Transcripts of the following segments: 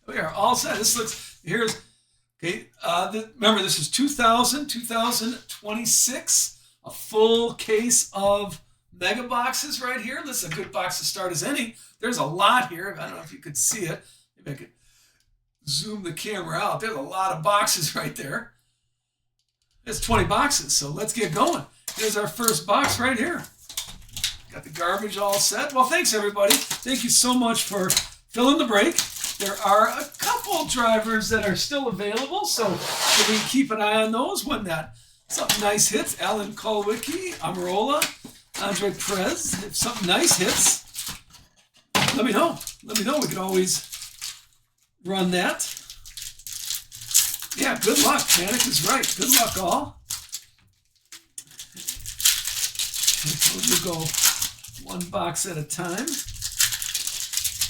We are all set. This looks, here's, okay, remember this is 2026, a full case of mega boxes right here. This is a good box to start as any. There's a lot here. I don't know if you could see it. Maybe I could zoom the camera out. There's a lot of boxes right there. It's 20 boxes, so let's get going. Here's our first box right here. Got the garbage all set. Well, thanks everybody. Thank you so much for filling the break. There are a couple drivers that are still available, so we can keep an eye on those when that something nice hits. Alan Kulwicki, Amarola, Andre Perez. If something nice hits, let me know. Let me know. We can always run that. Yeah, good luck. Panic is right. Good luck, all. We'll go one box at a time.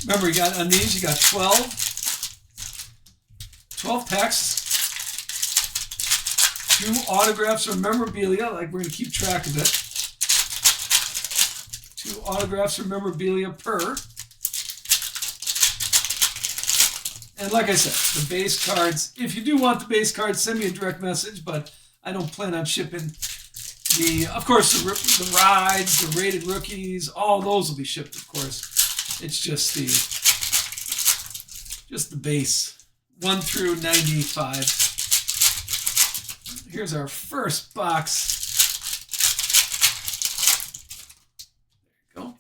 Remember, you got on these, you got 12 packs, 2 autographs or memorabilia, like we're going to keep track of it. 2 autographs or memorabilia per. And like I said, the base cards, if you do want the base cards, send me a direct message, but I don't plan on shipping of course, the rides, the rated rookies, all those will be shipped, of course. It's just the base, 1 through 95. Here's our first box. There you go.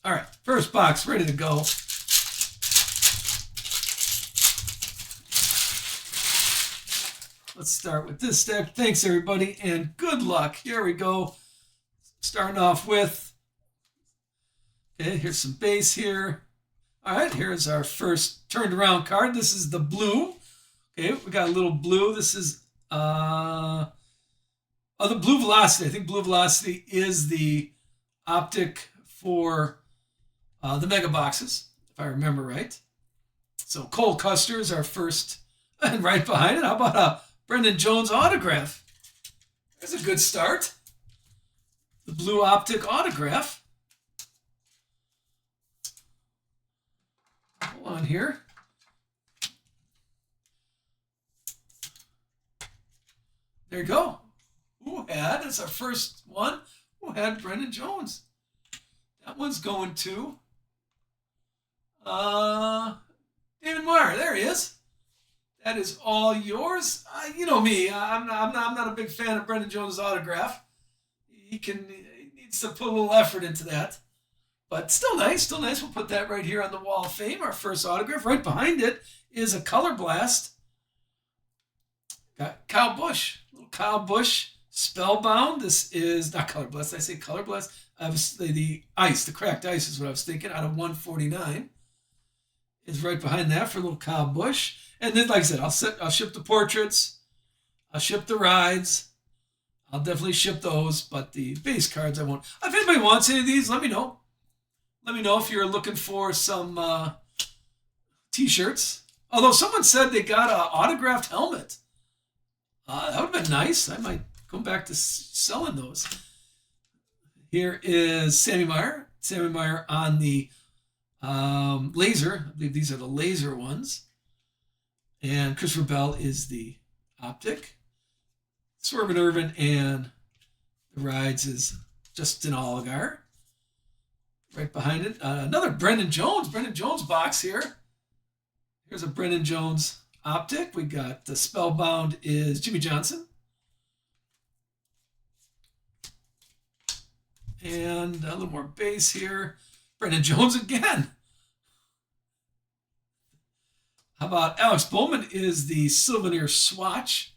All right, first box, ready to go. Let's start with this deck. Thanks, everybody, and good luck. Here we go. Starting off with, okay, here's some base here. All right, here's our first turned around card. This is the blue. Okay, we got a little blue. This is the Blue Velocity. I think Blue Velocity is the optic for the mega boxes, if I remember right. So Cole Custer is our first, and right behind it, how about a Brendan Jones autograph? That's a good start. The blue optic autograph. Hold on here. There you go. That's our first one. Who had Brendan Jones? That one's going to David Meyer. There he is. That is all yours. You know me. I'm not a big fan of Brendan Jones' autograph. He needs to put a little effort into that. But still nice, still nice. We'll put that right here on the Wall of Fame, our first autograph. Right behind it is a Color Blast. Got Kyle Busch. Little Kyle Busch, Spellbound. This is not Color Blast. I say Color Blast. Obviously the ice, the cracked ice is what I was thinking, out of 149. Is right behind that for little Kyle Busch. And then, like I said, I'll ship the portraits. I'll ship the rides. I'll definitely ship those, but the base cards I won't. If anybody wants any of these, let me know. Let me know if you're looking for some T-shirts. Although someone said they got an autographed helmet. That would have been nice. I might go back to selling those. Here is Sammy Meyer. Sammy Meyer on the laser. I believe these are the laser ones. And Christopher Bell is the optic. Swervin Irvin and the rides is Justin Allgaier. Right behind it, another Brendan Jones. Brendan Jones box here. Here's a Brendan Jones optic. We got the Spellbound is Jimmy Johnson. And a little more base here. Brendan Jones again. How about Alex Bowman is the Souvenir Swatch.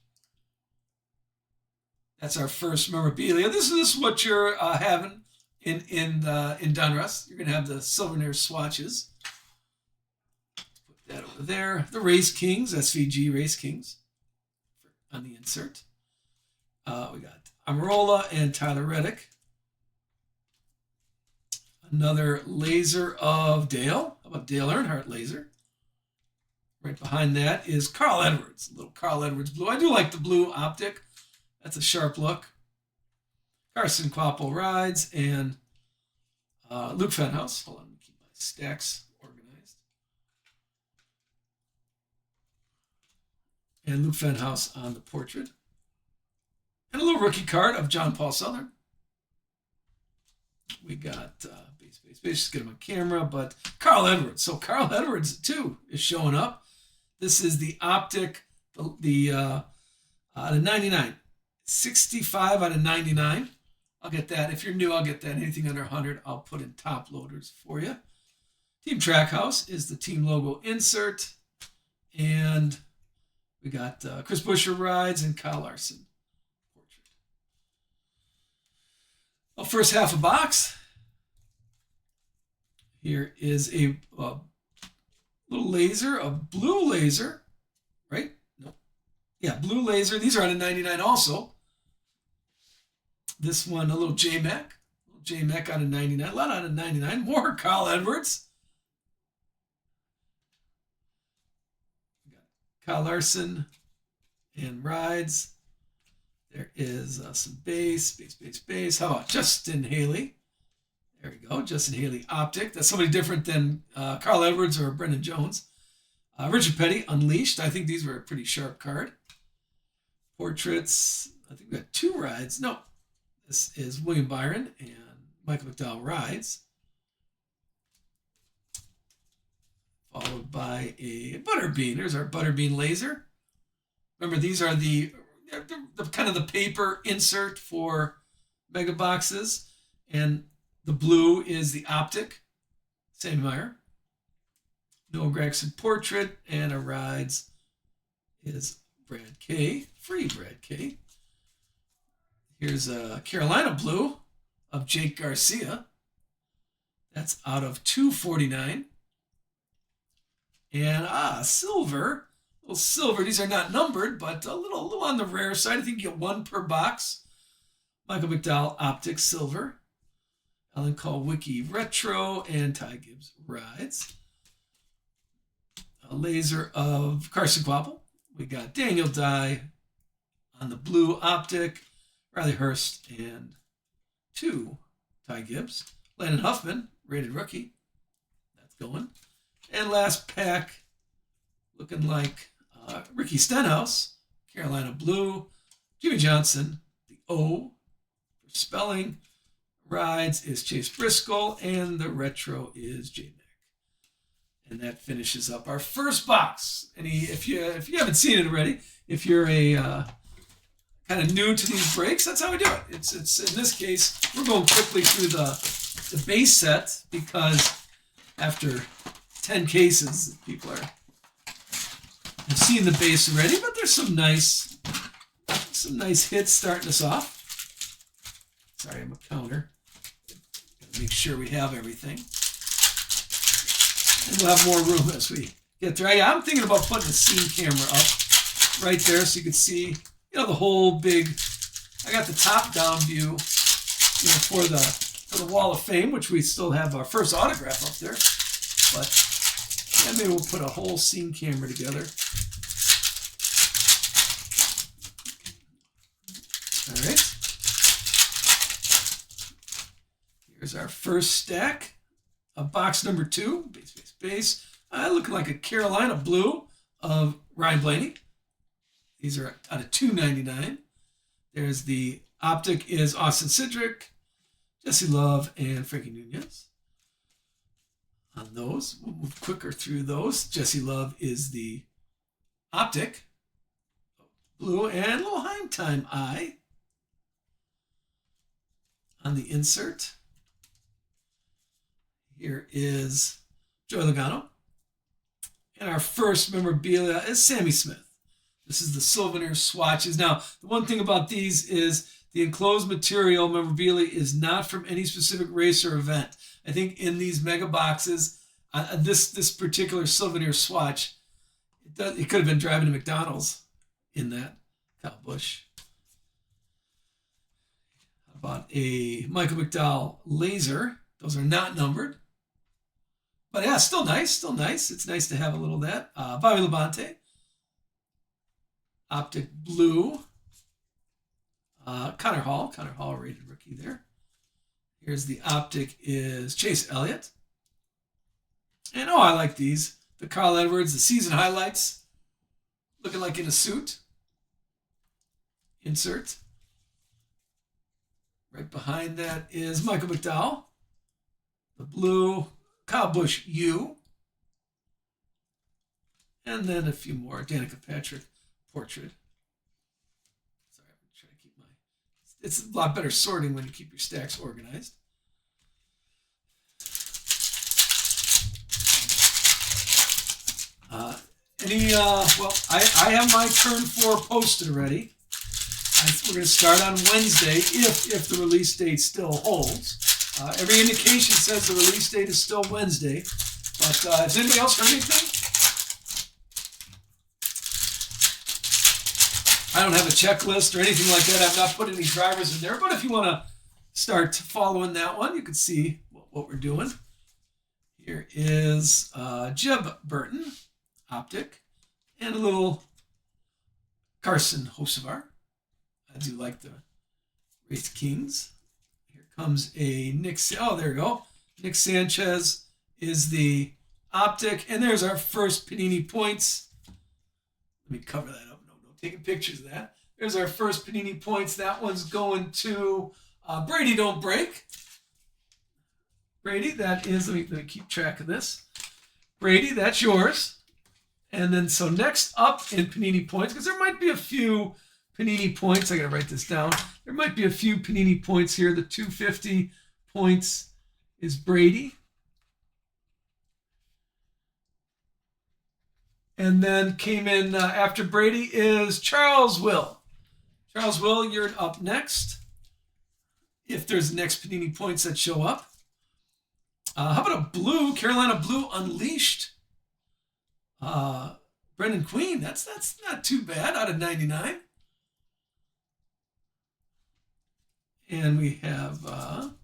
That's our first memorabilia. This is what you're having in Donruss. You're going to have the Souvenir Swatches. Put that over there. The Race Kings, SVG Race Kings on the insert. We got Amarola and Tyler Reddick. Another laser of Dale. How about Dale Earnhardt laser? Right behind that is Carl Edwards. A little Carl Edwards blue. I do like the blue optic. That's a sharp look. Carson Kvapil rides and Luke Fenhouse. Hold on, let me keep my stacks organized. And Luke Fenhouse on the portrait. And a little rookie card of John Paul Southern. We got base. Just get him on camera, but Carl Edwards. So Carl Edwards too is showing up. This is the optic, the out of 99, 65 out of 99. I'll get that. If you're new, I'll get that. Anything under 100, I'll put in top loaders for you. Team Trackhouse is the team logo insert, and we got Chris Buescher rides and Kyle Larson portrait. Well, first half of box. Here is a little laser, a blue laser, right? No. Yeah, blue laser. These are out of 99 also. This one, a little J-Mac. J-Mac out of 99. A lot out of 99. More Kyle Edwards. We got Kyle Larson and rides. There is some base. How about Justin Haley? There we go. Justin Haley optic. That's somebody different than Carl Edwards or Brendan Jones. Richard Petty, Unleashed. I think these were a pretty sharp card. Portraits. I think we got 2 rides. No. This is William Byron and Michael McDowell rides. Followed by a Butterbean. There's our Butterbean laser. Remember, these are the kind of the paper insert for mega boxes. And the blue is the optic. Sammy Meyer. Noah Gregson portrait. And a rides is Brad K. Free Brad K. Here's a Carolina blue of Jake Garcia. That's out of 249. And silver. A little silver. These are not numbered, but a little on the rare side. I think you get 1 per box. Michael McDowell optic silver. Alan Call Wiki retro and Ty Gibbs rides. A laser of Carson Kvapil. We got Daniel Dye on the blue optic. Riley Hurst and 2 Ty Gibbs. Landon Huffman, rated rookie. That's going. And last pack, looking like Ricky Stenhouse, Carolina blue. Jimmy Johnson, the O for spelling. Rides is Chase Briscoe, and the retro is J-Mac. And that finishes up our first box. If you haven't seen it already, if you're a kind of new to these breaks, that's how we do it. It's in this case, we're going quickly through the base set because after 10 cases, people have seen the base already, but there's some nice hits starting us off. Sorry, I'm a counter. Gotta make sure we have everything. And we'll have more room as we get there. Yeah, I'm thinking about putting a scene camera up right there so you can see, the whole big. I got the top-down view, for the Wall of Fame, which we still have our first autograph up there. But yeah, maybe we'll put a whole scene camera together. All right. Here's our first stack of box number 2. Base. Looking like a Carolina blue of Ryan Blaney. These are out of 299. There's the optic is Austin Cindric, Jesse Love, and Frankie Nunez. On those, we'll move quicker through those. Jesse Love is the optic, blue, and a little Heim Time eye on the insert. Here is Joey Logano. And our first memorabilia is Sammy Smith. This is the souvenir swatches. Now, the one thing about these is the enclosed material memorabilia is not from any specific race or event. I think in these mega boxes, this particular souvenir swatch, it could have been driving to McDonald's in that. Kyle Busch. How about a Michael McDowell laser? Those are not numbered. But yeah, still nice. It's nice to have a little of that. Bobby Labonte. Optic blue. Connor Hall rated rookie there. Here's the optic is Chase Elliott. And oh, I like these. The Carl Edwards, the season highlights, looking like in a suit. Insert. Right behind that is Michael McDowell. The blue Kyle Busch U. And then a few more. Danica Patrick portrait. Sorry, I'm trying to keep my... It's a lot better sorting when you keep your stacks organized. Well, I have my turn 4 posted already. We're going to start on Wednesday if the release date still holds. Every indication says the release date is still Wednesday. But has anybody else heard anything? I don't have a checklist or anything like that. I've not put any drivers in there. But if you want to start following that one, you can see what we're doing. Here is Jeb Burton, optic, and a little Carson Hocevar. I do like the Race Kings. Here comes a Nick. Oh, there we go. Nick Sanchez is the optic, and there's our first Panini points. Let me cover that up. No, taking pictures of that. There's our first Panini points. That one's going to Brady. Don't break. Brady, that is. Let me keep track of this. Brady, that's yours. And then so next up in Panini points, because there might be a few Panini points. I got to write this down. There might be a few Panini points here. The 250 points is Brady. And then came in after Brady is Charles Will. Charles Will, you're up next. If there's next Panini points that show up. How about a blue, Carolina Blue Unleashed? Brendan Queen, that's not too bad out of 99. And we have a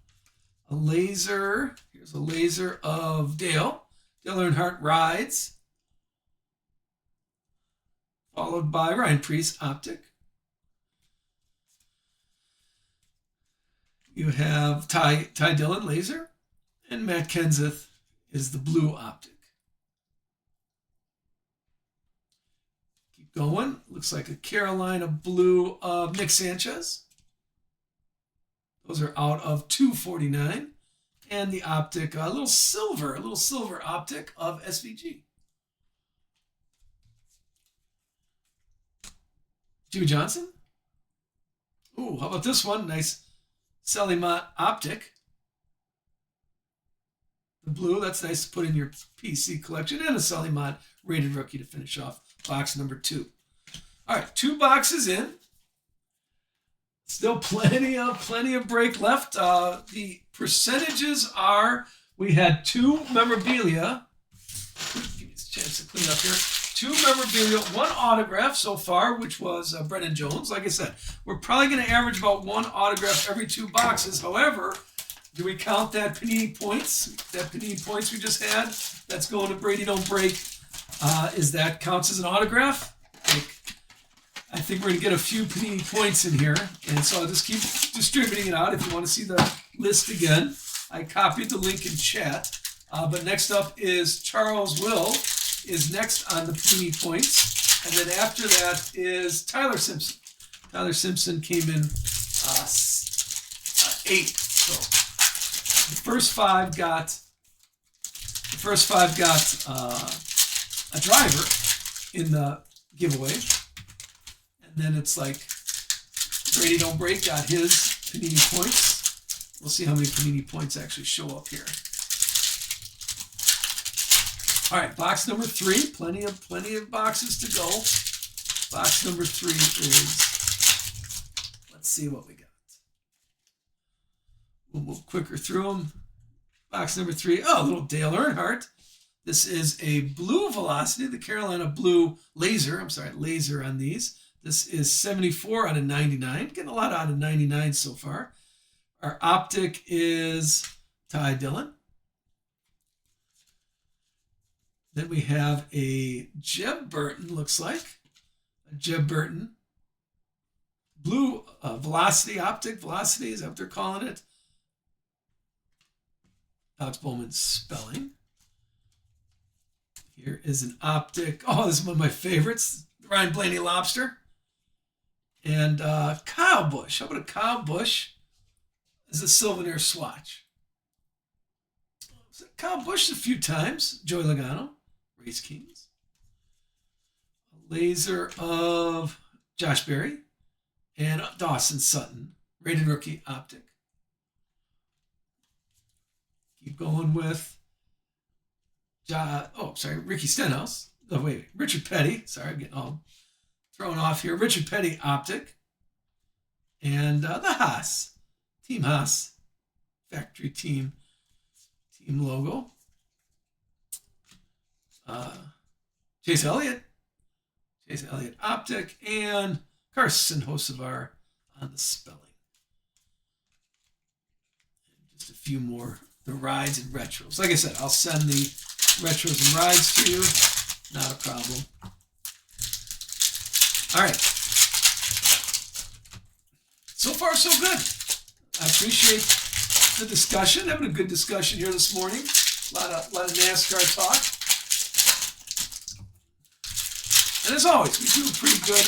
laser. Here's a laser of Dale. Dale Earnhardt rides. Followed by Ryan Preece, optic. You have Ty Dillon, laser. And Matt Kenseth is the blue optic. Keep going. Looks like a Carolina blue of Nick Sanchez. Those are out of 249. And the optic, a little silver optic of SVG. Jimmy Johnson. Ooh, how about this one? Nice Sally Mott optic. The blue, that's nice to put in your PC collection. And a Sally Mott rated rookie to finish off box number 2. All right, 2 boxes in. Still plenty of break left. The percentages are, we had 2 memorabilia. Give me a chance to clean up here. 2 memorabilia, 1 autograph so far, which was Brennan Jones. Like I said, we're probably going to average about 1 autograph every 2 boxes. However, do we count that Panini points? That Panini points we just had? That's going to Brady Don't Break. Is that counts as an autograph? I think we're going to get a few Panini points in here. And so I'll just keep distributing it out. If you want to see the list again, I copied the link in chat. But next up is Charles Will is next on the Panini points. And then after that is Tyler Simpson. Tyler Simpson came in 8. So the first five got a driver in the giveaway. And then it's like Brady Don't Break got his Panini points. We'll see how many Panini points actually show up here. All right, box number 3. Plenty of boxes to go. Box number 3 is, let's see what we got. We'll move quicker through them. Box number 3. Oh, a little Dale Earnhardt. This is a blue Velocity, the Carolina Blue laser. I'm sorry, laser on these. This is 74 out of 99. Getting a lot out of 99 so far. Our optic is Ty Dillon. Then we have a Jeb Burton, looks like. A Jeb Burton. Blue Velocity optic. Velocity, is that what they're calling it? Alex Bowman's spelling. Here is an optic. Oh, this is one of my favorites. The Ryan Blaney Lobster. And Kyle Busch. How about a Kyle Busch as a souvenir swatch? So Kyle Busch a few times. Joey Logano, Race Kings. A laser of Josh Berry and Dawson Sutton, rated rookie optic. Keep going with Ricky Stenhouse. Oh, wait, Richard Petty. Sorry, I'm getting all thrown off here. Richard Petty optic. And the Haas. Team Haas. Factory team logo. Chase Elliott. Chase Elliott optic. And Carson Hocevar on the spelling. And just a few more. The rides and retros. Like I said, I'll send the retros and rides to you. Not a problem. All right. So far, so good. I appreciate the discussion. Having a good discussion here this morning. A lot of NASCAR talk. And as always, we do pretty good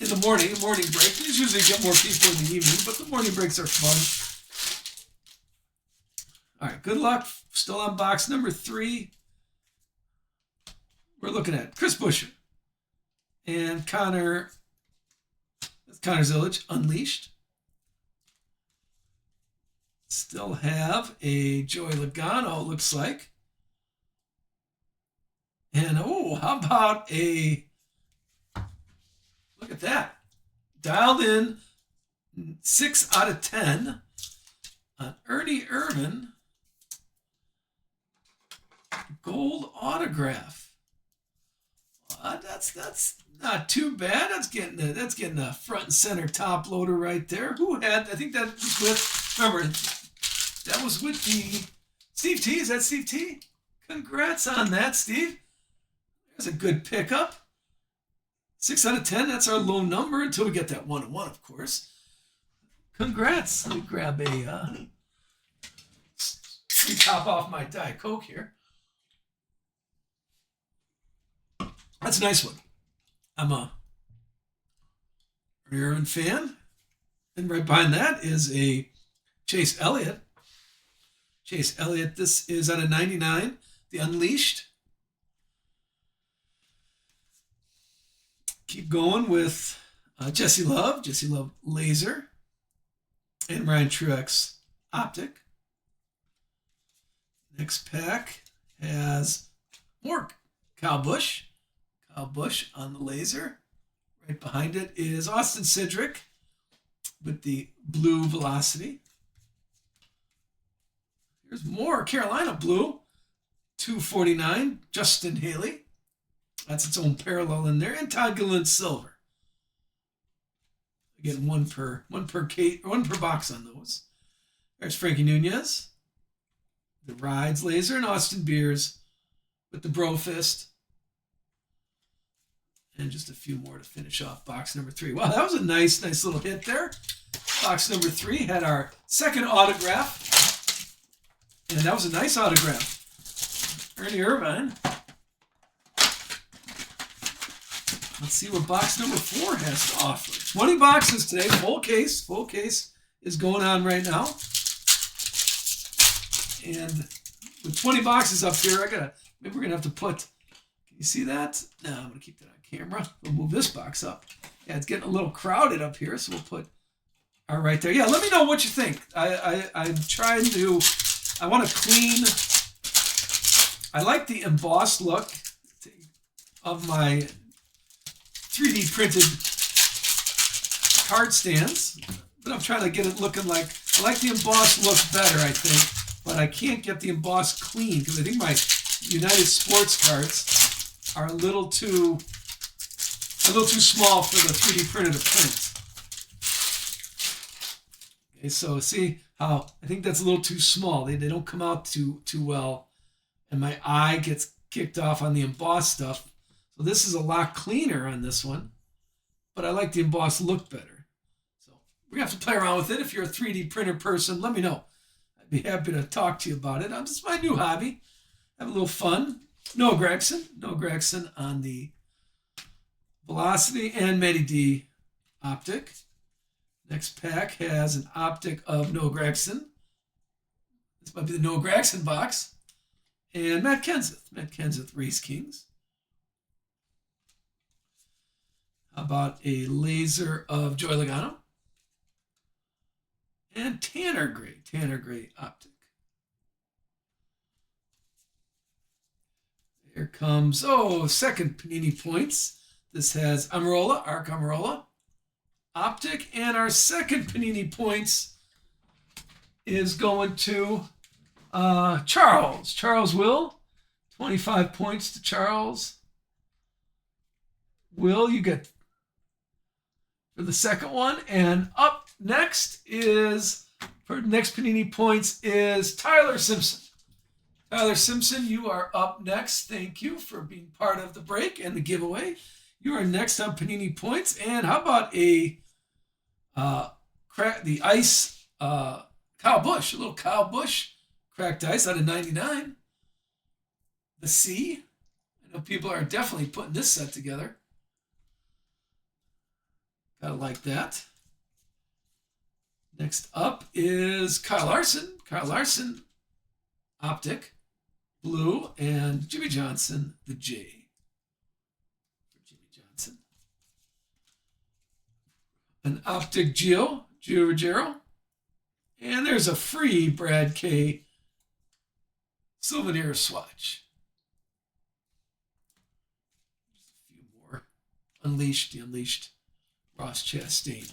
in the morning break. We usually get more people in the evening, but the morning breaks are fun. All right, good luck. Still on box number 3. We're looking at Chris Buescher and Connor Zillage, Unleashed. Still have a Joey Logano, it looks like. And, how about look at that. Dialed in 6 out of 10 on Ernie Irvan. Gold autograph. That's not too bad. That's getting a front and center top loader right there. I think that was with, remember, that was with the Steve T. Is that Steve T? Congrats on that, Steve. There's a good pickup. 6 out of 10. That's our low number until we get that 1-1, of course. Congrats. Let me grab a free top off my Diet Coke here. That's a nice one. I'm a Ernie Irvan fan. And right behind that is a Chase Elliott. Chase Elliott, this is out of 99, the Unleashed. Keep going with Jesse Love Laser, and Ryan Truex Optic. Next pack has more Kyle Busch on the laser. Right behind it is Austin Cindric with the blue Velocity. Here's more Carolina blue, 249, Justin Haley. That's its own parallel in there. And Todd Gilliland silver. Again, one per box on those. There's Frankie Nunez, the Rides laser, and Austin Beers with the Bro Fist. And just a few more to finish off box number 3. Wow, that was a nice little hit there. Box number 3 had our second autograph. And that was a nice autograph. Ernie Irvan. Let's see what box number 4 has to offer. 20 boxes today, full case. Full case is going on right now. And with 20 boxes up here, maybe we're gonna have to put. Can you see that? No, I'm gonna keep that on camera. We'll move this box up. Yeah, it's getting a little crowded up here, so we'll put our right there. Yeah, let me know what you think. I'm trying to. I want to clean. I like the embossed look of my 3D printed card stands, but I'm trying to get it looking like, I like the embossed look better, I think, but I can't get the embossed clean because I think my United Sports cards are a little too small for the 3D printer to print. Okay, so see how I think that's a little too small. They don't come out too well, and my eye gets kicked off on the embossed stuff. So this is a lot cleaner on this one, but I like the embossed look better. So we have to play around with it. If you're a 3D printer person, let me know. I'd be happy to talk to you about it. It's my new hobby. have a little fun. Noah Gregson on the Velocity and Matty D optic. Next pack has an optic of Noah Gregson. This might be the Noah Gregson box. And Matt Kenseth Race Kings. How about a laser of Joey Logano? And Tanner Gray optic. Here comes, second Panini points. This has Arc Amarola optic. And our second Panini points is going to Charles Will. 25 points to Charles. Will, you get for the second one. And up next is, for next Panini points, is Tyler Simpson. Tyler Simpson, you are up next. Thank you for being part of the break and the giveaway. You are next on Panini points. And how about the ice Kyle Busch, a little Kyle Busch cracked ice out of 99. The C. I know people are definitely putting this set together. Gotta like that. Next up is Kyle Larson, optic, blue, and Jimmy Johnson, the J. For Jimmy Johnson. An optic Gio Ruggiero. And there's a free Brad K. Souvenir swatch. Just a few more. The Unleashed Ross Chastain.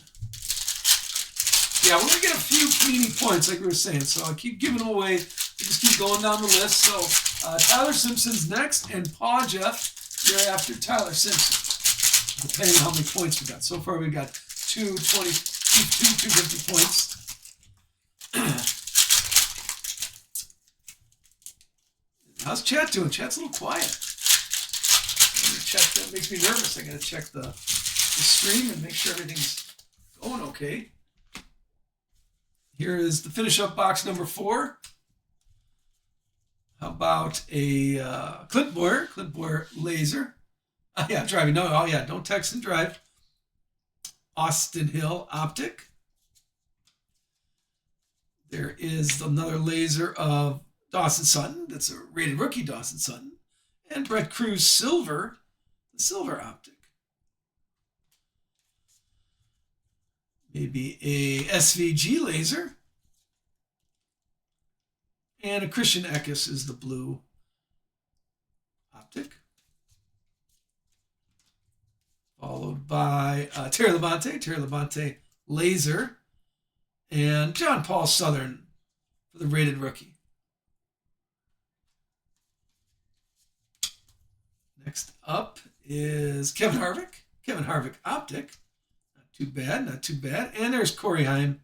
Yeah, we're going to get a few Panini points, like we were saying. So I'll keep giving them away. We just keep going down the list. So Tyler Simpson's next, and Paw Jeff, you're after Tyler Simpson, depending on how many points we got. So far, we got 250 points. How's chat doing? Chat's a little quiet. That makes me nervous. I got to check the stream and make sure everything's going okay. Here is the finish up box number 4. How about a Clint Boyer laser? Driving. Don't text and drive. Austin Hill optic. There is another laser of Dawson Sutton. That's a rated rookie Dawson Sutton. And Brett Cruz silver, the silver optic. Maybe a SVG laser. And a Christian Eckes is the blue optic. Followed by Terry Labonte laser. And John Paul Southern for the rated rookie. Next up is Kevin Harvick optic. Not too bad. And there's Corey Heim.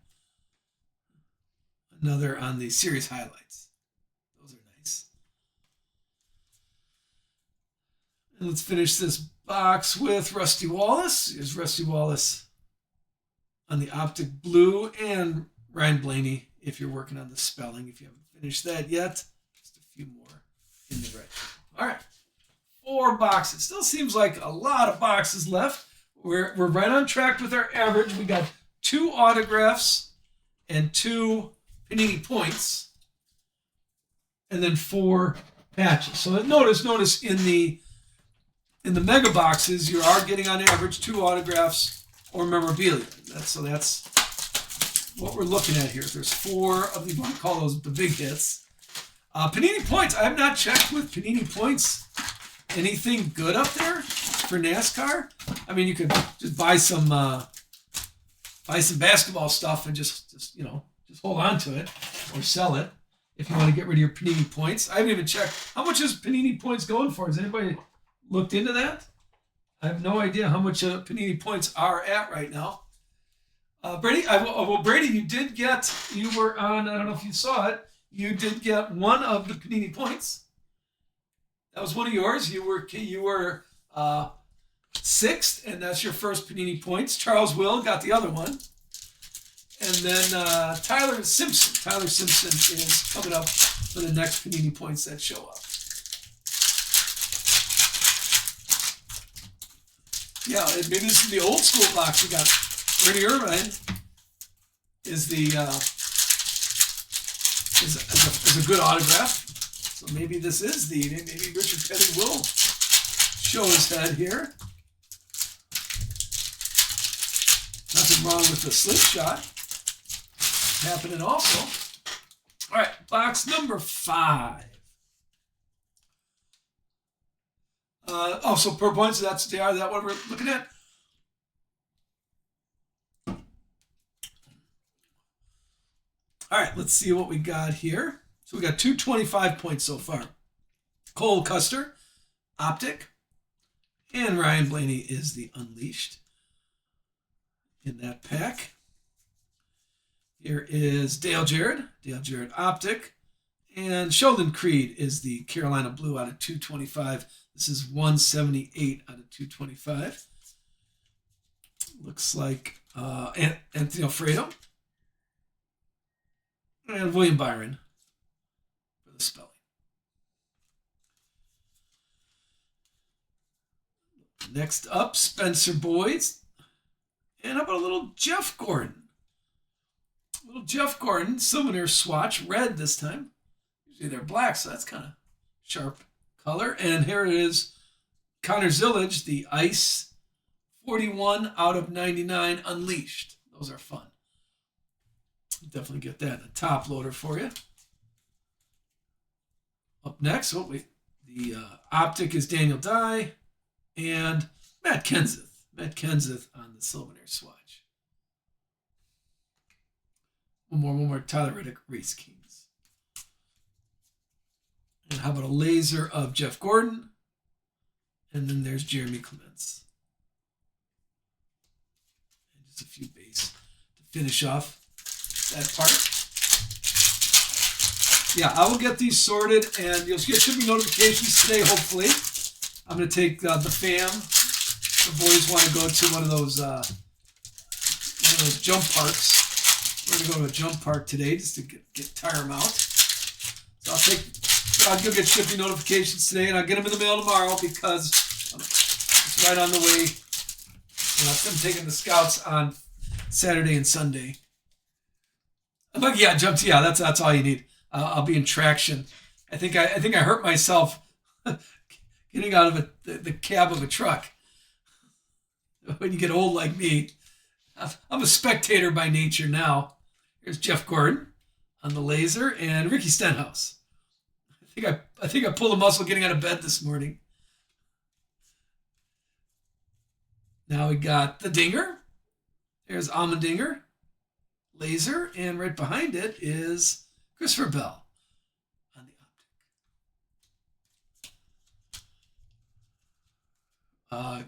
Another on the series highlights. Those are nice. And let's finish this box with Rusty Wallace. Here's Rusty Wallace on the optic blue, and Ryan Blaney if you're working on the spelling. If you haven't finished that yet, just a few more in the red. All right. 4 boxes. Still seems like a lot of boxes left. We're right on track with our average. We got 2 autographs and 2 Panini points, and then 4 patches. So notice in the mega boxes, you are getting on average 2 autographs or memorabilia. That's what we're looking at here. There's 4 of the, we call those the big hits. Panini points. I have not checked with Panini points. Anything good up there for NASCAR? I mean, you could just buy some basketball stuff and just hold on to it or sell it if you want to get rid of your Panini points. I haven't even checked. How much is Panini points going for? Has anybody looked into that? I have no idea how much Panini points are at right now. Brady, Brady, you were on, I don't know if you saw it, you did get one of the Panini points. That was one of yours. You were 6th, and that's your first Panini points. Charles Will got the other one. And then Tyler Simpson is coming up for the next Panini points that show up. Yeah, maybe this is the old school box. We got Ernie Irvine is the is a good autograph. So maybe this is maybe Richard Petty will show his head here. Nothing wrong with the slingshot happening also. All right, box number 5. So per points, that's that what we're looking at. All right, let's see what we got here. So we got 225 points so far. Cole Custer, Optic, and Ryan Blaney is the Unleashed in that pack. Here is Dale Jarrett Optic, and Sheldon Creed is the Carolina Blue out of 225. This is 178 out of 225. Looks like Anthony Alfredo and William Byron for the spelling. Next up, Spencer Boyd. And how about a little Jeff Gordon? Souvenir swatch, red this time. Usually they're black, so that's kind of sharp color. And here it is, Connor Zillage, the Ice 41 out of 99 Unleashed. Those are fun. Definitely get that in a top loader for you. Up next, the Optic is Daniel Dye and Matt Kenseth. On the Souvenir swatch. One more Tyler Reddick, Race Kings. And how about a laser of Jeff Gordon? And then there's Jeremy Clements. And just a few base to finish off that part. Yeah, I will get these sorted, and you'll get shipping notifications today, hopefully. I'm going to take the fam. The boys want to go to one of those jump parks. We're going to go to a jump park today just to tire them out. So I'll get shipping notifications today, and I'll get them in the mail tomorrow because it's right on the way. I'm taking the scouts on Saturday and Sunday. I'm like, that's all you need. I'll be in traction. I think I hurt myself getting out of the cab of a truck. When you get old like me, I'm a spectator by nature now. Here's Jeff Gordon on the laser and Ricky Stenhouse. I think I pulled a muscle getting out of bed this morning. Now we got the Dinger. There's Allmendinger, laser, and right behind it is Christopher Bell on the Optic.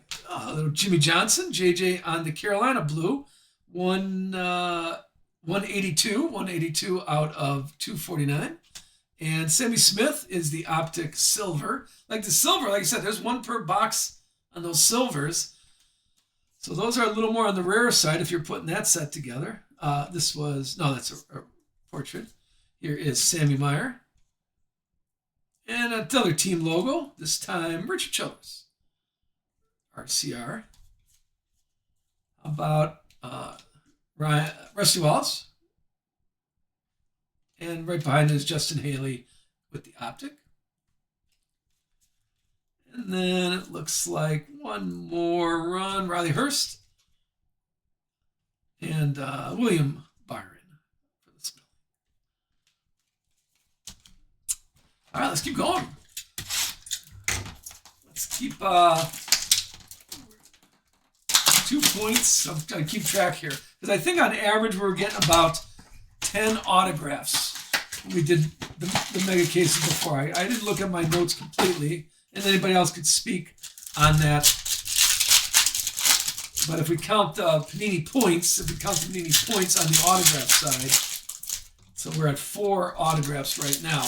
Little Jimmy Johnson, JJ on the Carolina Blue, 182 out of 249. And Sammy Smith is the Optic Silver. Like the silver, like I said, there's one per box on those silvers. So those are a little more on the rare side if you're putting that set together. That's a portrait. Here is Sammy Meyer. And another team logo, this time Richard Childress. RCR. How about Rusty Wallace? And right behind is Justin Haley with the Optic. And then it looks like one more run, Riley Hurst and William Byron for the spell. All right, let's keep going. Let's keep 2 points. I'm going to keep track here because I think on average we're getting about 10 autographs. We did the mega cases before. I didn't look at my notes completely, and anybody else could speak on that. But if we count Panini points, on the autograph side, so we're at 4 autographs right now.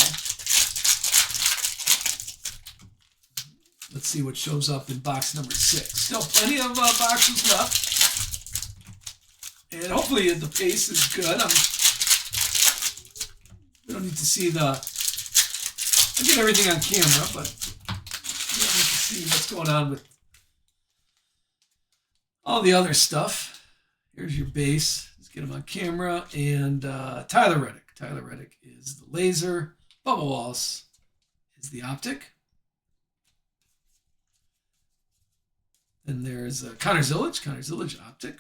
Let's see what shows up in box number 6. Still plenty of boxes left. And hopefully the pace is good. We don't need to see I get everything on camera, but we don't need to see what's going on with all the other stuff. Here's your base. Let's get him on camera. And Tyler Reddick. Tyler Reddick is the laser. Bubba Wallace is the optic. Then there's Connor Zillage. Connor Zillage optic.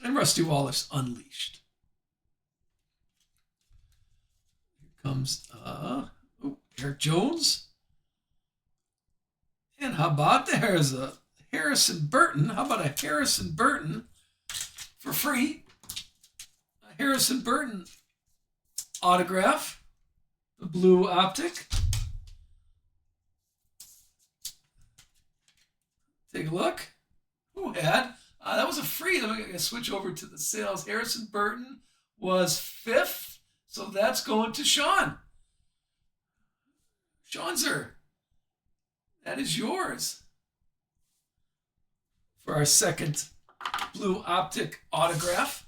And Rusty Wallace Unleashed. Here comes Eric Jones. And how about there's a Harrison Burton? How about a Harrison Burton for free? A Harrison Burton autograph. The blue optic. Take a look. Who had? That was a free. Let me switch over to the sales. Harrison Burton was 5th. So that's going to Sean. Seanzer, that is yours for our second blue optic autograph.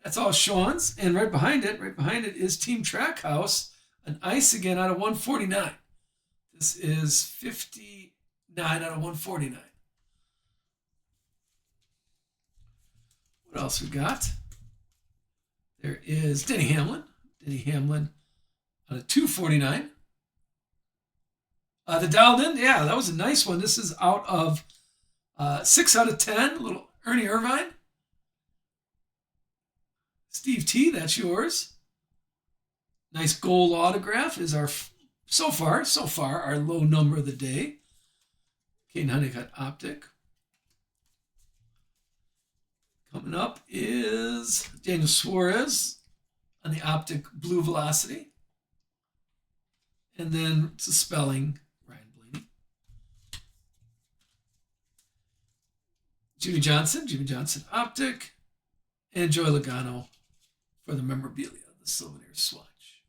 That's all Sean's. And right behind it is Team Trackhouse, an ice again out of 149. This is 59 out of 149. What else we got? There is Denny Hamlin. Denny Hamlin out of 249. The dialed in, yeah, that was a nice one. This is out of 6 out of 10. A little Ernie Irvine. Steve T, that's yours. Nice gold autograph is our, so far, our low number of the day. Caden Honeycutt optic. Coming up is Daniel Suarez on the optic blue velocity. And then it's a spelling, Ryan Blaney. Jimmy Johnson optic. And Joey Logano for the memorabilia, the souvenir swatch.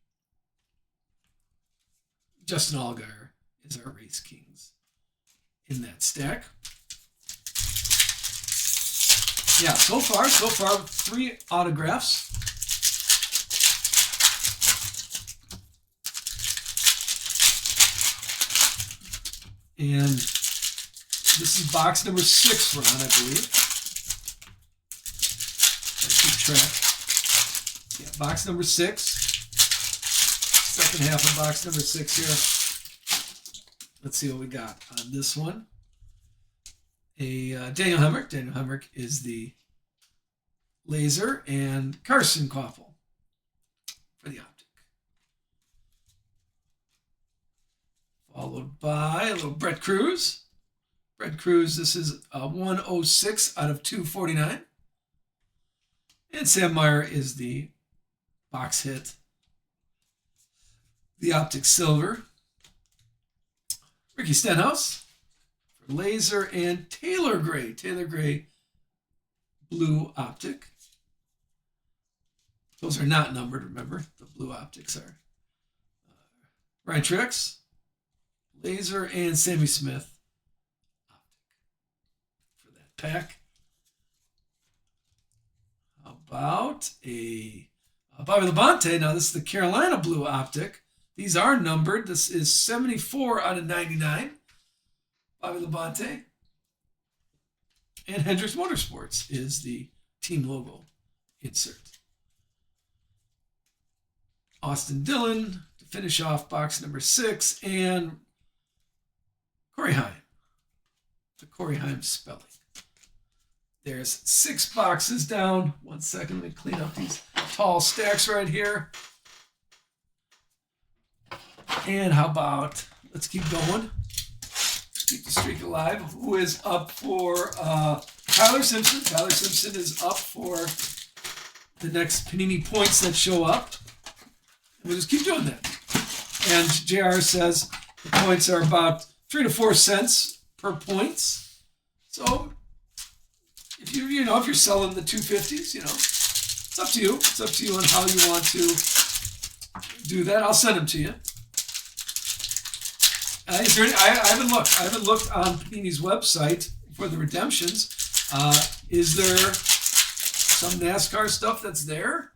Justin Allgaier is our Race Kings in that stack. Yeah, so far, 3 autographs. And this is box number 6, Ron, I believe. Let's keep track. Yeah, box number 6. Second half of box number 6 here. Let's see what we got on this one. Daniel Hemrick. Daniel Hemrick is the laser, and Carson Koffel for the optic. Followed by a little Brett Cruz. Brett Cruz, this is a 106 out of 249. And Sam Meyer is the box hit. The optic silver. Ricky Stenhouse. Laser, and Taylor Gray blue optic. Those are not numbered, remember. The blue optics are. Ryan Truex, laser, and Sammy Smith optic for that pack. How about a Bobby Labonte? Now this is the Carolina blue optic. These are numbered. This is 74 out of 99. Bobby Labonte. And Hendricks Motorsports is the team logo insert. Austin Dillon to finish off box number 6. And Corey Heim. The Corey Heim spelling. There's 6 boxes down. 1 second, let me clean up these tall stacks right here. And how about, let's keep going. Keep the streak alive. Who is up for Tyler Simpson? Tyler Simpson is up for the next Panini points that show up. And we'll just keep doing that. And JR says the points are about 3 to 4 cents per points. So if if you're selling the 250s, it's up to you. It's up to you on how you want to do that. I'll send them to you. I haven't looked on Panini's website for the redemptions. Is there some NASCAR stuff that's there?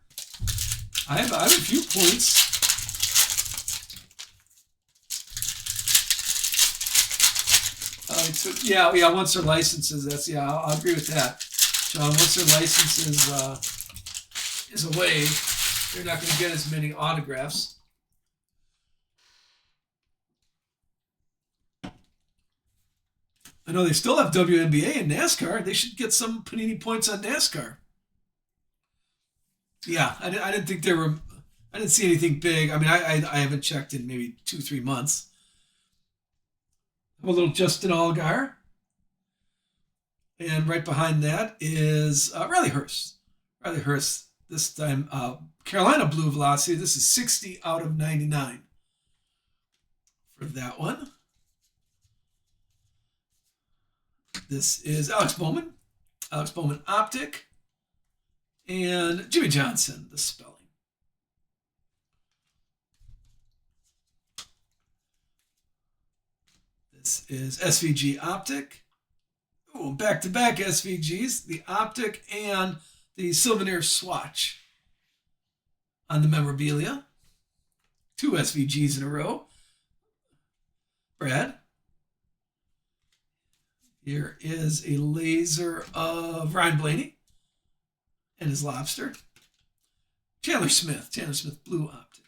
I have a few points. So yeah. Once their licenses, I'll agree with that, John. Once their license is away, they're not going to get as many autographs. I know they still have WNBA and NASCAR. They should get some Panini points on NASCAR. Yeah, I didn't think there were. I didn't see anything big. I mean, I haven't checked in maybe 2-3 months. A little Justin Allgaier. And right behind that is Riley Hurst. Riley Hurst, this time Carolina Blue Velocity. This is 60 out of 99 for that one. This is Alex Bowman. Alex Bowman Optic. And Jimmy Johnson, the spelling. This is SVG Optic. Oh, back-to-back SVGs, the Optic and the Souvenir Swatch on the memorabilia. 2 SVGs in a row. Brad. Here is a laser of Ryan Blaney and his lobster. Chandler Smith Blue Optic.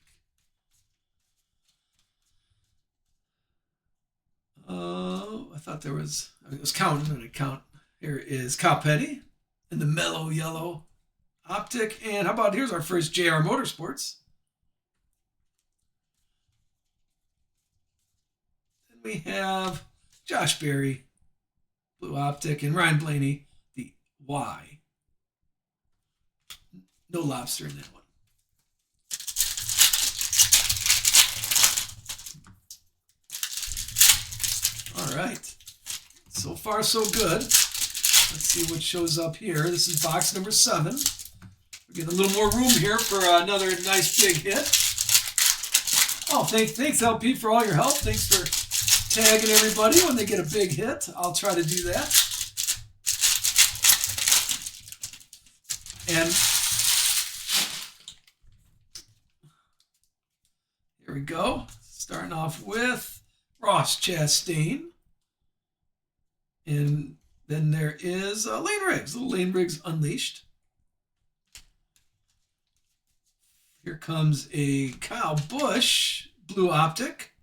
I thought there was, I was counting, I'm going to count. Here is Kyle Petty and the mellow yellow Optic. And how about, here's our first JR Motorsports. Then we have Josh Berry, Blue Optic, and Ryan Blaney, the Y. No lobster in that one. All right. So far, so good. Let's see what shows up here. This is box number 7. We're getting a little more room here for another nice big hit. Oh, thanks, LP, for all your help. Thanks for tagging everybody when they get a big hit. I'll try to do that. And here we go. Starting off with Ross Chastain. And then there is Lane Riggs, little Lane Riggs Unleashed. Here comes a Kyle Busch Blue Optic.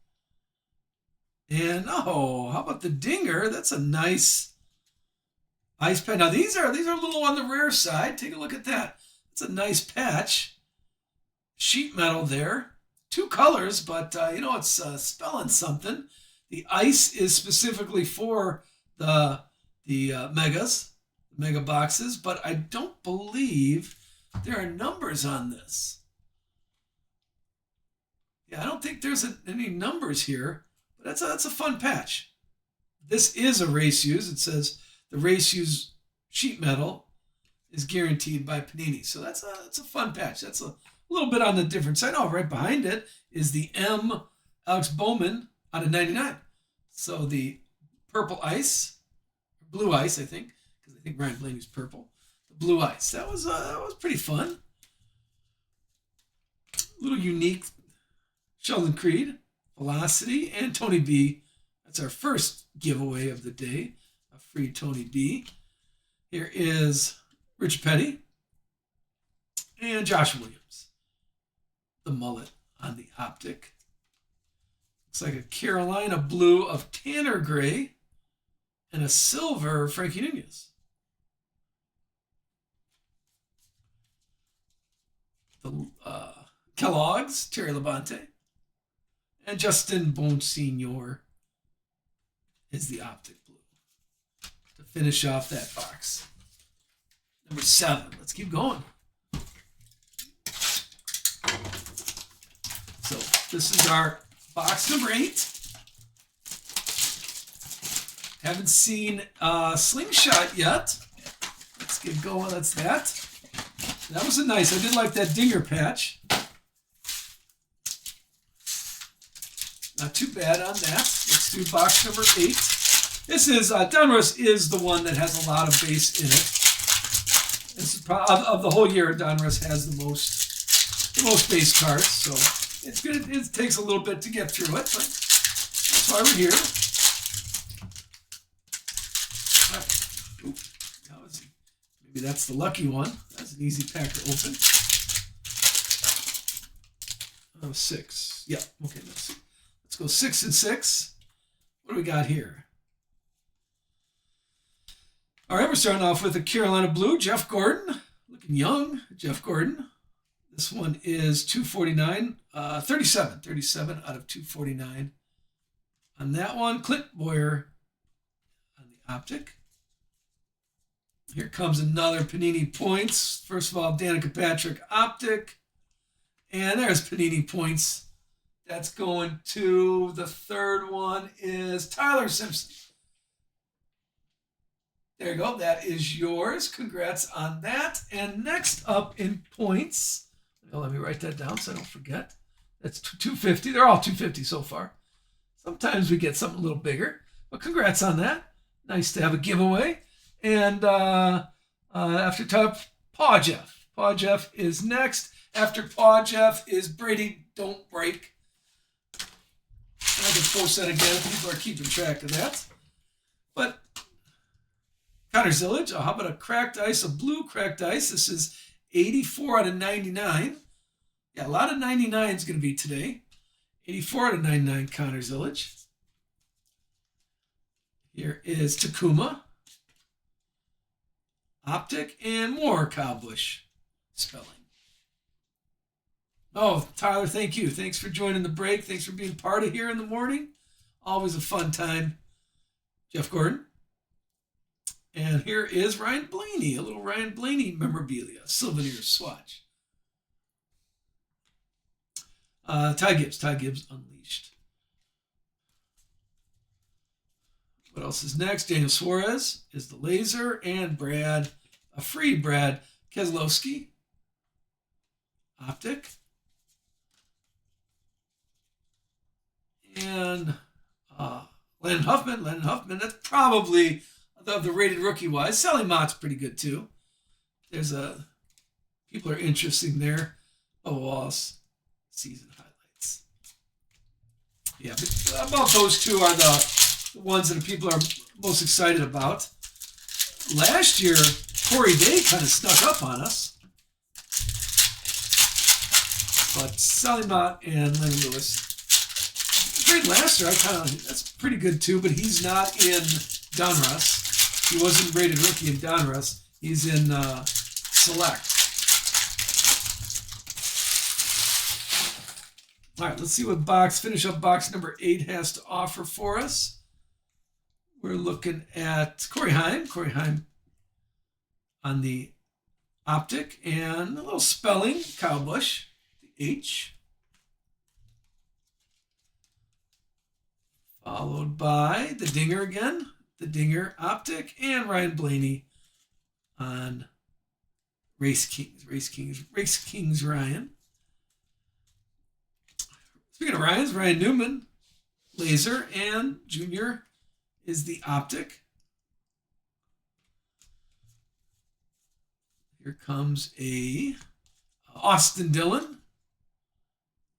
And oh, how about the Dinger? That's a nice ice patch. Now these are a little on the rare side. Take a look at that. It's a nice patch. Sheet metal there. 2 colors, but it's spelling something. The ice is specifically for the megas, the mega boxes, but I don't believe there are numbers on this. Yeah, I don't think there's any numbers here, but that's a fun patch. This is a race use. It says the race use sheet metal is guaranteed by Panini, so that's a fun patch. That's a little bit on the different side. Oh, right behind it is the M Alex Bowman out of 99. So the purple ice, blue ice, I think, because I think Ryan Blaney's purple. The blue ice. That was pretty fun. A little unique. Sheldon Creed, Velocity, and Tony B. That's our first giveaway of the day. A free Tony B. Here is Rich Petty and Josh Williams. The mullet on the Optic. Looks like a Carolina blue of Tanner Gray and a silver Frankie Nunez. The Kellogg's, Terry Labonte. And Justin Bonsignor is the Optic blue. To finish off that box. Number 7. Let's keep going. So this is our box number 8. Haven't seen Slingshot yet. Let's get going. That's that. That was a nice. I did like that Dinger patch. Not too bad on that. Let's do box number 8. This is Donruss is the one that has a lot of base in it. This is of the whole year. Donruss has the most base cards, so it's good. It takes a little bit to get through it, but that's why we're here. Maybe that's the lucky one. That's an easy pack to open. Oh, 6. Yeah, okay, let's go 6 and 6. What do we got here? All right, we're starting off with a Carolina Blue, Jeff Gordon. Looking young, Jeff Gordon. This one is 249, 37 out of 249. On that one, Clint Boyer on the optic. Here comes another Panini Points. First of all, Danica Patrick optic. And there's Panini Points. That's going to the third one is Tyler Simpson. There you go. That is yours. Congrats on that. And next up in points, let me write that down so I don't forget. That's 250. They're all 250 so far. Sometimes we get something a little bigger, but congrats on that. Nice to have a giveaway. And after top, Paw Jeff. Paw Jeff is next. After Paw Jeff is Brady Don't Break. And I can post that again if people are keeping track of that. But Connor Zillage, how about a cracked ice, a blue cracked ice? This is 84 out of 99. Yeah, a lot of 99 is going to be today. 84 out of 99, Connor Zillage. Here is Takuma. Optic and more Cowbush spelling. Oh, Tyler, thank you. Thanks for joining the break. Thanks for being part of here in the morning. Always a fun time. Jeff Gordon. And here is Ryan Blaney, a little Ryan Blaney memorabilia, souvenir swatch. Ty Gibbs Unleashed. What else is next? Daniel Suarez is the laser, and Brad, a free Brad Keselowski. Optic. And Landon Huffman, that's probably the rated rookie wise. Sally Mott's pretty good too. There's people are interesting there. Oh, Wallace season highlights. Yeah, but about those two are the ones that people are most excited about. Last year, Corey Day kind of snuck up on us. But Sally Mott and Lennon Lewis. Great Laster, that's pretty good too, but he's not in Donruss. He wasn't rated rookie in Donruss. He's in Select. All right, let's see what finish up box number 8 has to offer for us. We're looking at Corey Heim on the optic, and a little spelling, Cowbush, the H. Followed by the Dinger again, the Dinger optic, and Ryan Blaney on Race Kings Ryan. Speaking of Ryans, Ryan Newman, laser, and Junior is the optic. Here comes a Austin Dillon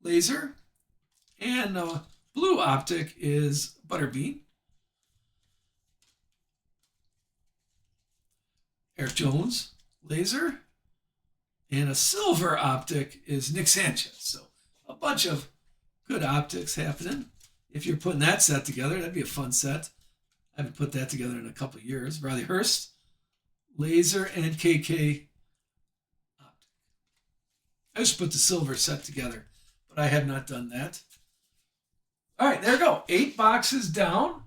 laser, and blue optic is Butterbean. Eric Jones laser, and a silver optic is Nick Sanchez. So a bunch of good optics happening. If you're putting that set together, that'd be a fun set. I haven't put that together in a couple of years. Riley Hurst, laser, and KK optic. I just put the silver set together, but I have not done that. All right, there we go. 8 boxes down.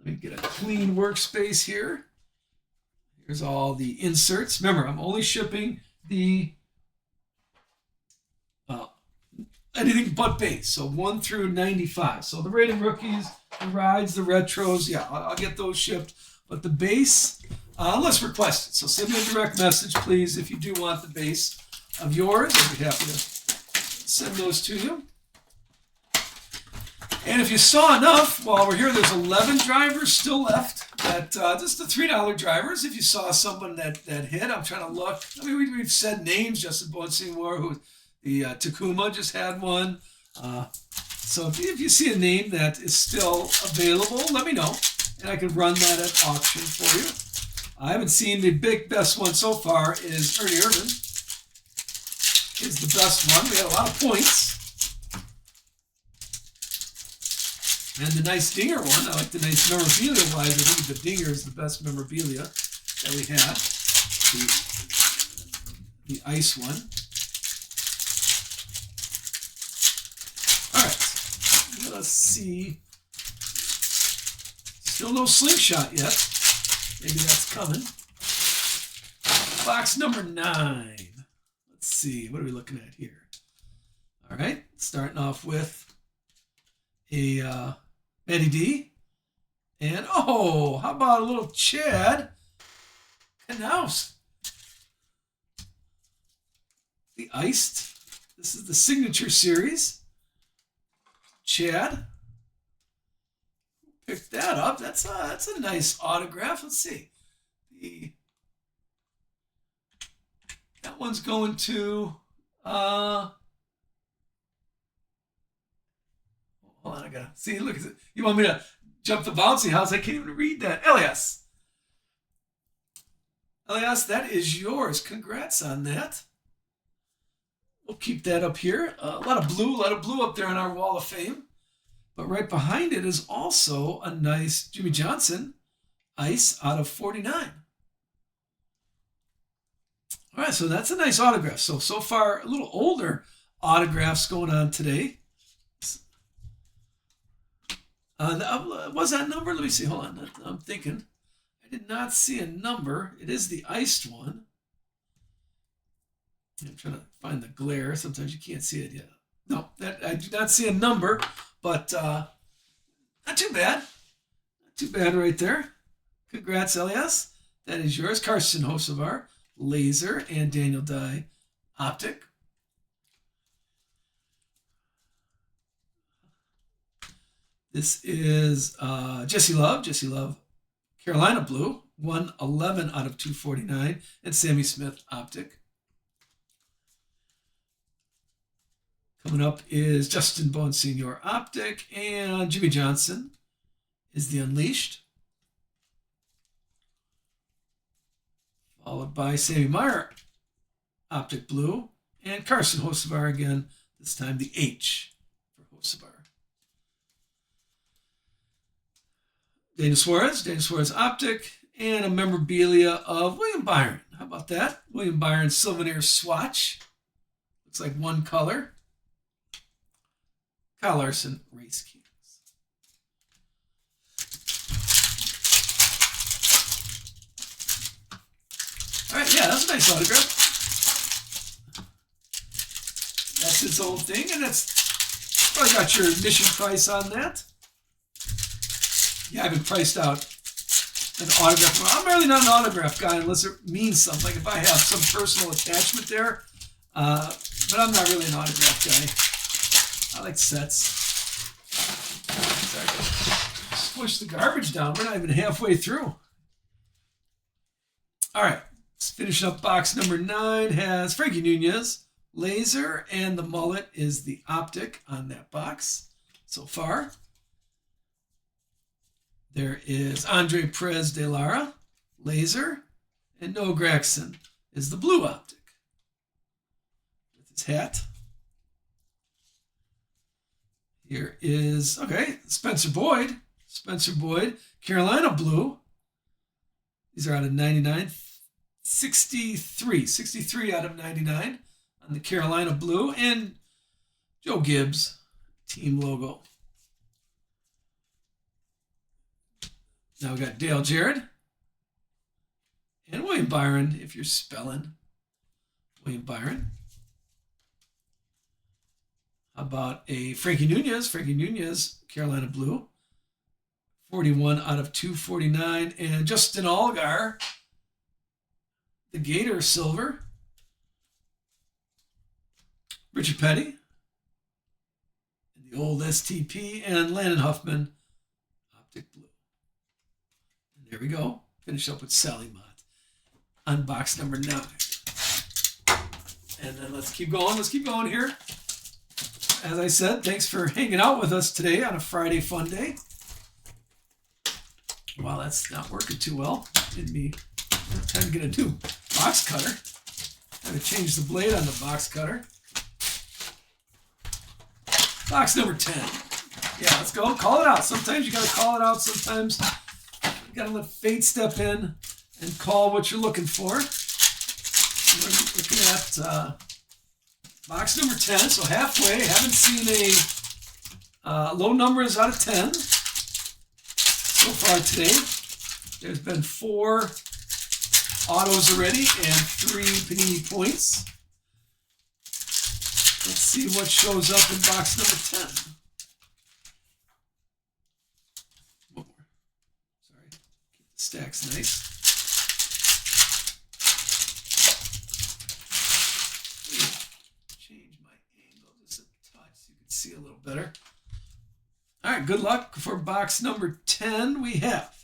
Let me get a clean workspace here. Here's all the inserts. Remember, I'm only shipping the anything but base, so 1 through 95. So the rated rookies, the rides, the retros, yeah, I'll get those shipped. But the base, unless requested. So send me a direct message, please, if you do want the base of yours. I'd be happy to send those to you. And if you saw enough, while we're here, there's 11 drivers still left. That just the $3 drivers. If you saw someone that hit, I'm trying to look. I mean, we've said names. Justin Bonsignor, who the Takuma just had one. So if you see a name that is still available, let me know, and I can run that at auction for you. I haven't seen the best one so far is Ernie Irvan is the best one. We had a lot of points. And the nice dinger one, I like the nice memorabilia-wise. I think the dinger is the best memorabilia that we had. The ice one. All right, let's see. Still no slingshot yet. Maybe that's coming. Box number 9. Let's see, what are we looking at here? All right, starting off with a Matty D. And, oh, how about a little Chad Knaus? The Iced. This is the Signature Series. Chad. Pick that up. That's a nice autograph. Let's see. That one's going to... Hold on, I gotta see. Look, you want me to jump the bouncy house? I can't even read that. Elias. Elias, that is yours. Congrats on that. We'll keep that up here. A lot of blue up there on our wall of fame. But right behind it is also a nice Jimmy Johnson ice out of 49. All right, so that's a nice autograph. So far, a little older autographs going on today. Was that number? Let me see. Hold on. I'm thinking. I did not see a number. It is the iced one. I'm trying to find the glare. Sometimes you can't see it yet. No, I do not see a number, but not too bad. Not too bad right there. Congrats, Elias. That is yours. Carson Hocevar, laser, and Daniel Dye, optic. This is Jesse Love, Carolina Blue, 111 out of 249, and Sammy Smith, optic. Coming up is Justin Bowen Sr. optic, and Jimmy Johnson is the Unleashed. Followed by Sammy Meyer, optic blue, and Carson Hocevar again, this time the H for Hocevar. Daniel Suarez optic, and a memorabilia of William Byron. How about that? William Byron Souvenir Swatch. Looks like one color. Kyle Larson Race Kings. All right, yeah, that's a nice autograph. That's its own thing, and that's probably got your admission price on that. Yeah, I haven't priced out an autograph. I'm really not an autograph guy unless it means something. Like if I have some personal attachment there, but I'm not really an autograph guy. I like sets. Sorry, squish the garbage down. We're not even halfway through. All right, let's finish up box number 9. Has Frankie Nunez, laser, and the mullet is the optic on that box so far. There is Andre Perez de Lara, laser, and Noah Gragson is the blue optic with his hat. Here is, okay, Spencer Boyd, Carolina blue. These are out of 99, 63 out of 99 on the Carolina blue, and Joe Gibbs, team logo. Now we got Dale Jarrett and William Byron, if you're spelling William Byron. How about a Frankie Nunez, Carolina blue, 41 out of 249, and Justin Allgaier, the Gator silver. Richard Petty, the old STP, and Landon Huffman, optic blue. There we go. Finish up with Sally Mott on box number 9. And then let's keep going. Here. as I said, thanks for hanging out with us today on a Friday fun day. Well, that's not working too well. Didn't me time to get a new box cutter. I have to change the blade on the box cutter. Box number 10. Yeah, let's go. Call it out. Sometimes you got to call it out. Sometimes you got to let fate step in and call what you're looking for. We're looking at box number 10, so halfway. Haven't seen a low numbers out of 10 so far today. There's been 4 autos already and 3 panini points. Let's see what shows up in box number 10. One more. Sorry. Keep the stacks nice. Change my angle just a touch so you can see a little better. All right, good luck for box number 10. We have,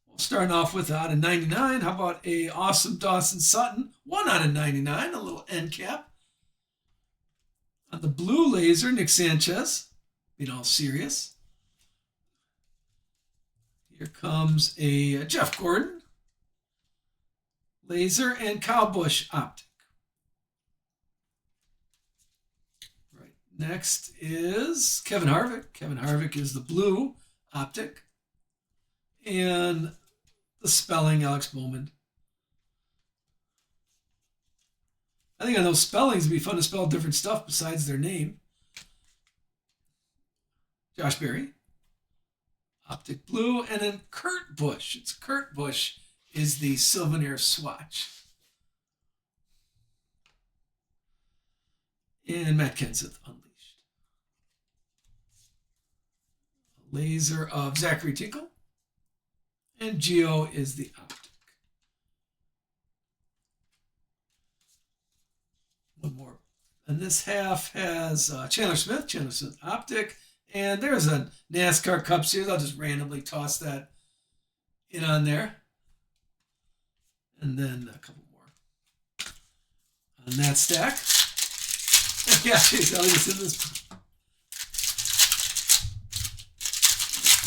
well, starting off with out of 99. How about a awesome Dawson Sutton? 1 out of 99, a little end cap. On the blue laser, Nick Sanchez, being all serious. Here comes a Jeff Gordon laser and Kyle Busch optic. Right. Next is Kevin Harvick. Kevin Harvick is the blue optic. And the spelling, Alex Bowman. I think on those spellings, it'd be fun to spell different stuff besides their name. Josh Berry, optic blue, and then Kurt Busch. It's Kurt Busch is the Souvenir swatch. And Matt Kenseth, unleashed. A laser of Zachary Tinkle, and Gio is the optic. One more. And this half has Chandler Smith optic, and there's a NASCAR Cup Series. I'll just randomly toss that in on there. And then a couple more on that stack. Yeah, Chase Elliott's in this.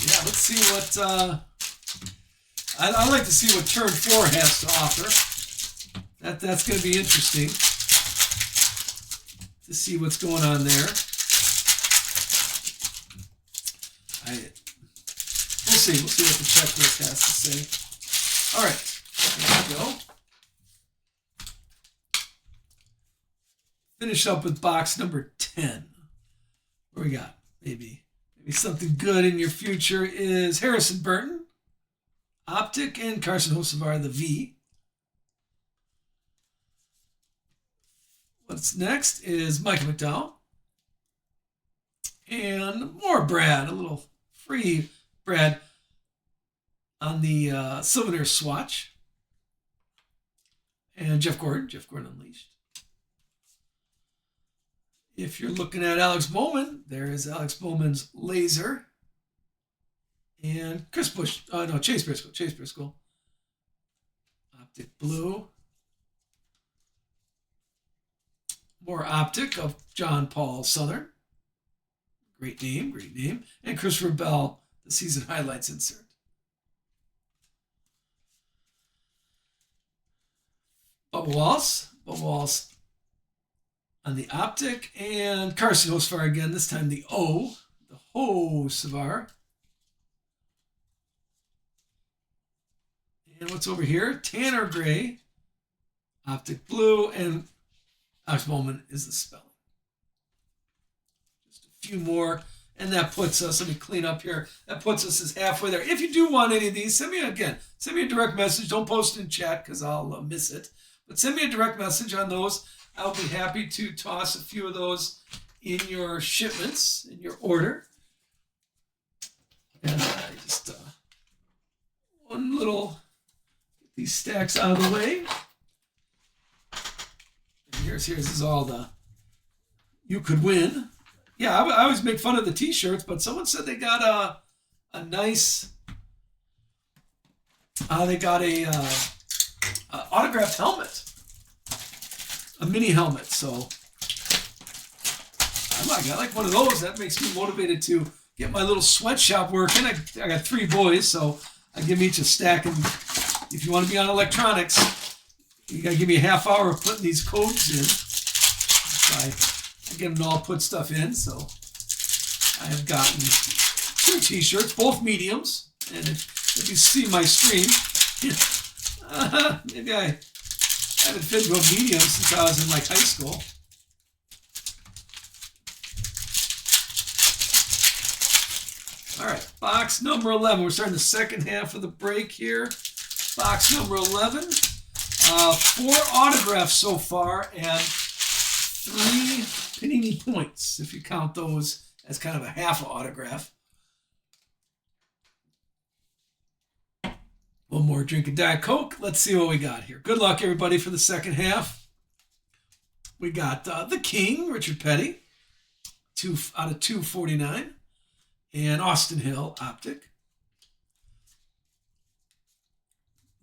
Yeah, let's see what I'd like to see what turn 4 has to offer. That's going to be interesting to see what's going on there. We'll see what the checklist has to say. All right, there we go. Finish up with box number 10. What we got? Maybe something good in your future is Harrison Burton, optic, and Carson Hocevar, the V. What's next is Michael McDowell. And more Brad, a little free Brad on the Souvenir swatch. And Jeff Gordon unleashed. If you're looking at Alex Bowman, there is Alex Bowman's laser. And Chase Briscoe. Optic blue. More optic of John Paul Southern. Great name. And Christopher Bell, the season highlights insert. Bubba Walls on the optic, and Carson Hocevar again, this time the O, the Hocevar. And what's over here? Tanner Gray, optic blue, and Alex Bowman is the spelling. Just a few more, and that puts us, let me clean up here, that puts us as halfway there. If you do want any of these, send me a direct message. Don't post it in chat because I'll miss it. But send me a direct message on those. I'll be happy to toss a few of those in your shipments, in your order. And just one little, get these stacks out of the way. And here's is all the, you could win. Yeah, I always make fun of the t-shirts, but someone said they got a nice, they got a autographed helmet. A mini helmet, so I like one of those. That makes me motivated to get my little sweatshop working. I got 3 boys, so I give them each a stack. And if you want to be on electronics, you got to give me a half hour of putting these codes in. So I get them to all put stuff in. So I have gotten 2 t-shirts, both mediums. And if you see my stream, maybe I haven't fit into a medium since I was in like high school. All right, box number 11. We're starting the second half of the break here. Box number 11. 4 autographs so far and 3 Panini points, if you count those as kind of a half autograph. One more drink of Diet Coke. Let's see what we got here. Good luck, everybody, for the second half. We got the King, Richard Petty, 2 out of 249. And Austin Hill Optic.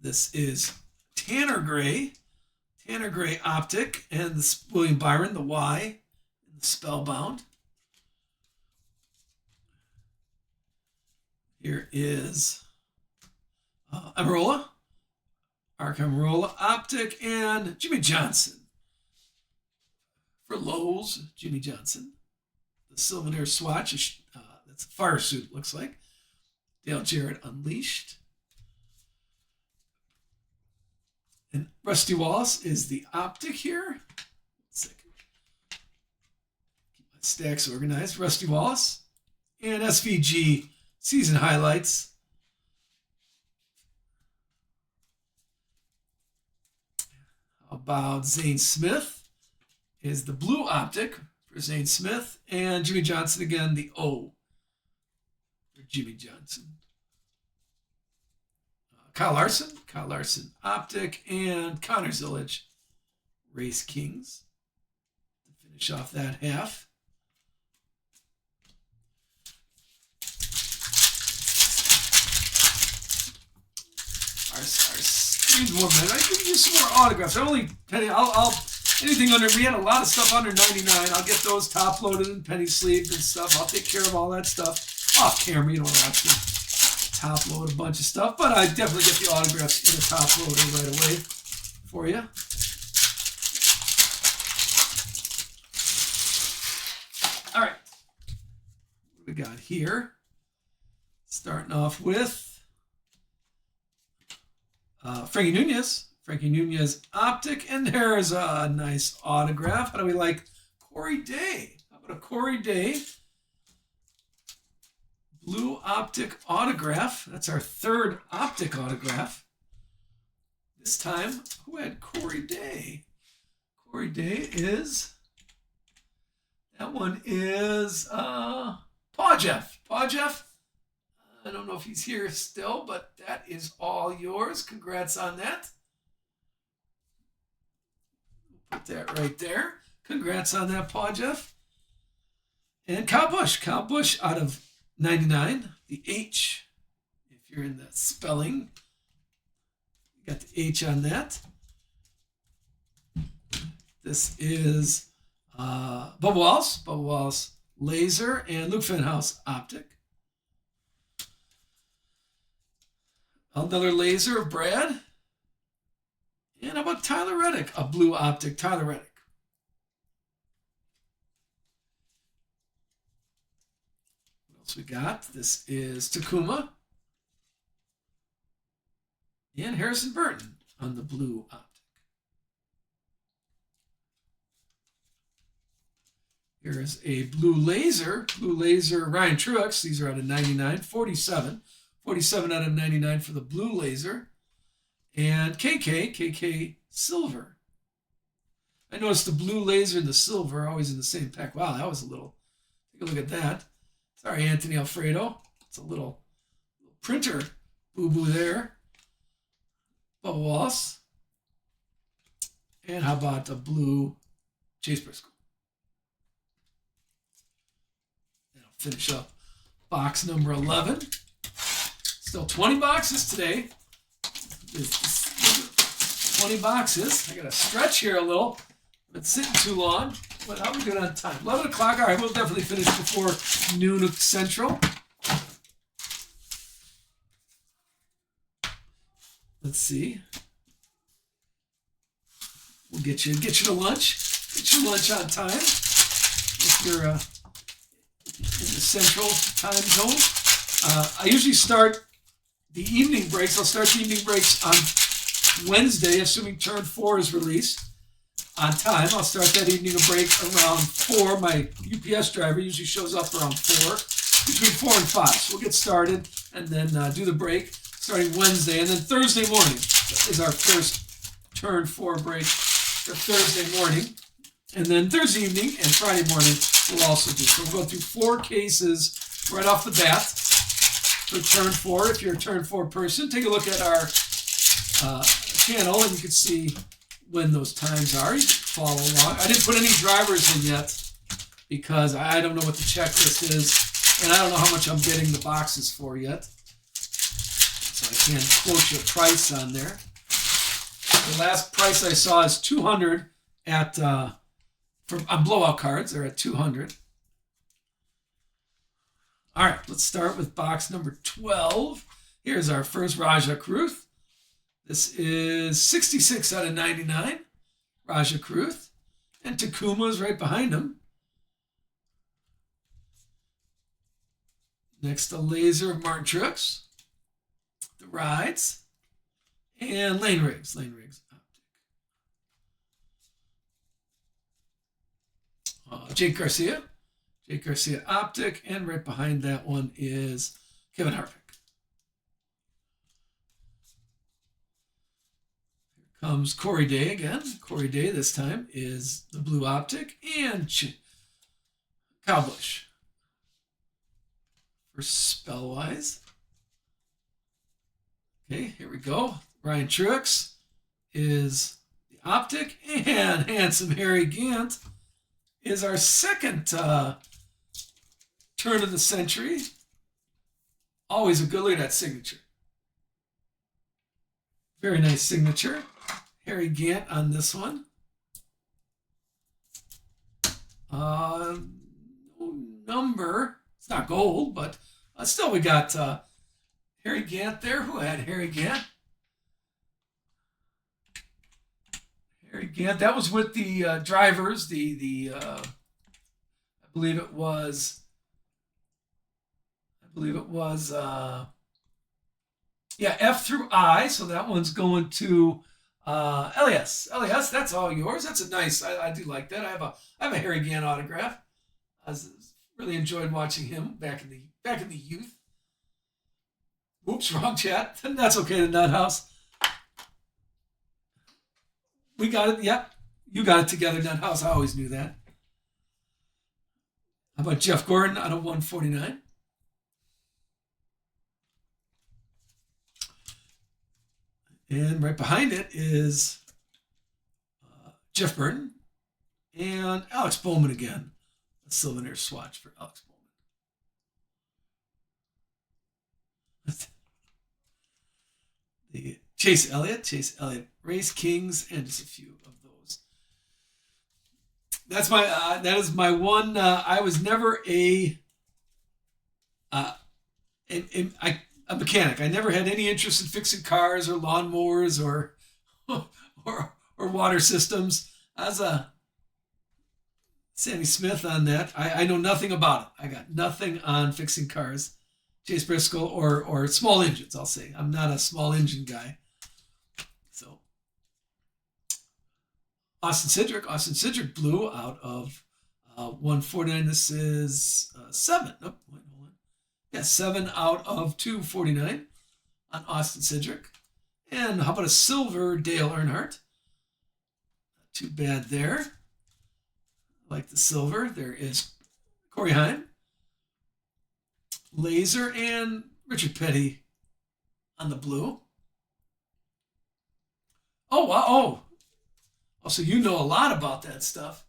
This is Tanner Gray Optic, and this William Byron, the Y, and the Spellbound. Here is Amarola, Arc Amarola Optic, and Jimmy Johnson. For Lowe's, Jimmy Johnson. The Sylvaner Swatch, that's a fire suit, looks like. Dale Jarrett Unleashed. And Rusty Wallace is the Optic here. 1 second. Keep my stacks organized. Rusty Wallace. And SVG Season Highlights. How about Zane Smith is the blue Optic for Zane Smith. And Jimmy Johnson again, the O for Jimmy Johnson. Kyle Larson Optic, and Connor Zillage Race Kings to finish off that half. Our screen's 1 minute. I can use some more autographs. I'll anything under. We had a lot of stuff under 99. I'll get those top loaded and penny sleeved and stuff. I'll take care of all that stuff off camera. You don't have to top load a bunch of stuff, but I definitely get the autographs in a top loader right away for you. All right, what do we got here? Starting off with Frankie Nunez Optic, and there's a nice autograph. How do we like Corey Day? How about a Corey Day blue Optic autograph? That's our 3rd Optic autograph. This time, who had Corey Day? Corey Day is, that one is Paw Jeff. Paw Jeff, I don't know if he's here still, but that is all yours. Congrats on that. Put that right there. Congrats on that, Paw Jeff. And Kyle Busch out of 99, the H, if you're in the spelling, you got the H on that. This is Bubba Wallace Laser, and Luke Fenhouse Optic. Another Laser of Brad. And how about Tyler Reddick, a blue Optic, Tyler Reddick. We got, this is Takuma and Harrison Burton on the blue Optic. Here is a blue laser Ryan Truex. These are out of 99, 47 out of 99 for the blue laser. And KK Silver. I noticed the blue laser and the silver are always in the same pack. Wow, that was a little, take a look at that. Sorry, Anthony Alfredo. It's a little printer boo-boo there. Bubba Wallace. And how about a blue Chase Briscoe? That'll finish up box number 11. Still 20 boxes today. 20 boxes. I got to stretch here a little. I've been sitting too long. What, how are we doing on time? 11 o'clock. All right, we'll definitely finish before noon Central. Let's see. We'll get you to lunch. Get your lunch on time if you're in the Central time zone. I usually start the evening breaks. I'll start the evening breaks on Wednesday, assuming Turn 4 is released on time. I'll start that evening break around 4. My UPS driver usually shows up around 4, between 4 and 5. So we'll get started and then do the break starting Wednesday. And then Thursday morning is our first Turn 4 break for Thursday morning. And then Thursday evening and Friday morning we'll also do. So we'll go through 4 cases right off the bat for Turn 4. If you're a Turn 4 person, take a look at our channel and you can see when those times are. You can follow along. I didn't put any drivers in yet because I don't know what the checklist is and I don't know how much I'm getting the boxes for yet. So I can't quote you a price on there. The last price I saw is $200 on blowout cards. They're at $200. All right, let's start with box number 12. Here's our first Raja Kruth. This is 66 out of 99. Raja Kruth. And Takuma's right behind him. Next, the Laser of Martin Truex. The Rides. And Lane Riggs. Jake Garcia. Jake Garcia Optic. And right behind that one is Kevin Harvick. Here comes Corey Day again. Corey Day this time is the Blue Optic. And Kyle Busch for Spellwise. Okay, here we go. Ryan Truex is the Optic. And handsome Harry Gant is our second turn of the century. Always a good look at that signature. Very nice signature. Harry Gant on this one. No number. It's not gold, but still we got Harry Gant there. Who had Harry Gant? Harry Gant. That was with the drivers. I believe it was. F through I. So that one's going to Elias. Elias, that's all yours. That's a nice. I do like that. I have a Harry Gant autograph. I really enjoyed watching him back in the youth. Oops, wrong chat. That's okay. The Nut House. We got it. Yep. You got it together, Nut House. I always knew that. How about Jeff Gordon out of 149? And right behind it is Jeff Burton and Alex Bowman again. A souvenir swatch for Alex Bowman. The Chase Elliott, Race Kings, and just a few of those. That's my. That is my one. I was never a mechanic. I never had any interest in fixing cars or lawnmowers or water systems. As a Sammy Smith on that, I know nothing about it. I got nothing on fixing cars. Chase Briscoe or small engines, I'll say. I'm not a small engine guy. So Austin Cindric blue out of 149. This is 7. Nope, wait, hold on. Yeah, 7 out of 249 on Austin Cindric. And how about a silver Dale Earnhardt? Not too bad there. I like the silver. There is Corey Heim. Laser and Richard Petty on the blue. Oh, wow. Oh, so you know a lot about that stuff.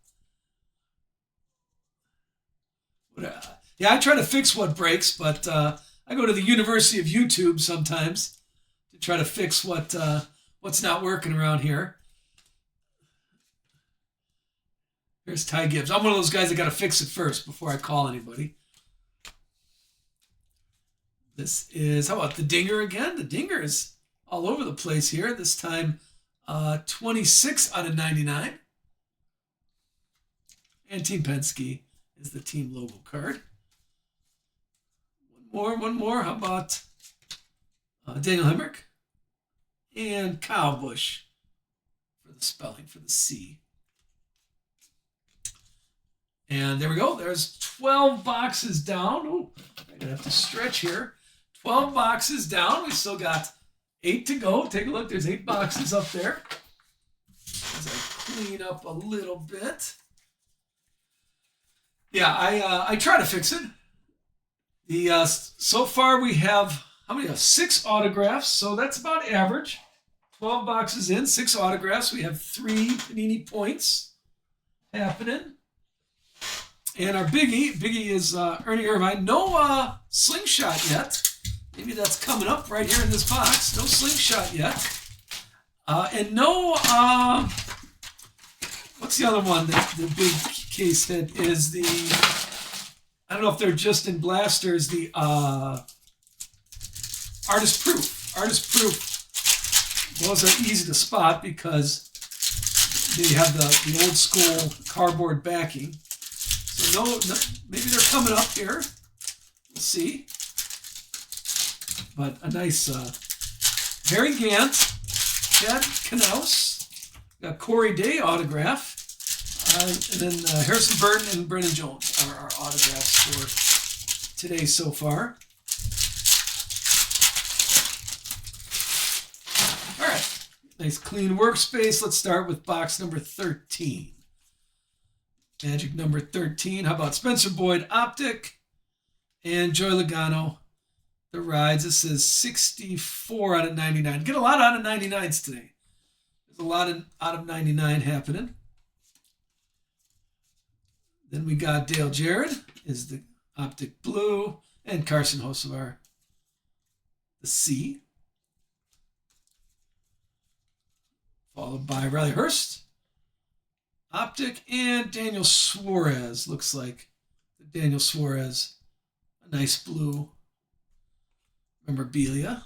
Yeah, I try to fix what breaks, but I go to the University of YouTube sometimes to try to fix what's not working around here. Here's Ty Gibbs. I'm one of those guys that got to fix it first before I call anybody. This is, how about the Dinger again? The Dinger is all over the place here. This time 26 out of 99. And Team Penske is the team logo card. One more. How about Daniel Hemrick and Kyle Busch for the spelling for the C. And there we go. There's 12 boxes down. Oh, I'm going to have to stretch here. 12 boxes down. We still got 8 to go. Take a look. There's 8 boxes up there. As I clean up a little bit. Yeah, I try to fix it. So far we have, how many? 6 autographs. So that's about average. 12 boxes in, 6 autographs. We have 3 Panini points happening. And our biggie is Ernie Irvine. No slingshot yet. Maybe that's coming up right here in this box. No slingshot yet. And no, what's the other one? The big case hit is the, I don't know if they're just in blasters, the Artist Proof. Artist Proof. Those are easy to spot because they have the old school cardboard backing. So no, maybe they're coming up here. We'll see. But a nice Harry Gant, Chad Knaus, got Corey Day autograph, and then Harrison Burton and Brennan Jones are our autographs for today so far. All right, nice clean workspace. Let's start with box number 13. Magic number 13. How about Spencer Boyd Optic and Joey Logano, the rides. This says 64 out of 99. Get a lot out of 99s today. There's a lot out of 99 happening. Then we got Dale Jarrett is the Optic Blue, and Carson Hocevar, the C. Followed by Riley Hurst, Optic, and Daniel Suarez. Looks like Daniel Suarez, a nice blue memorabilia.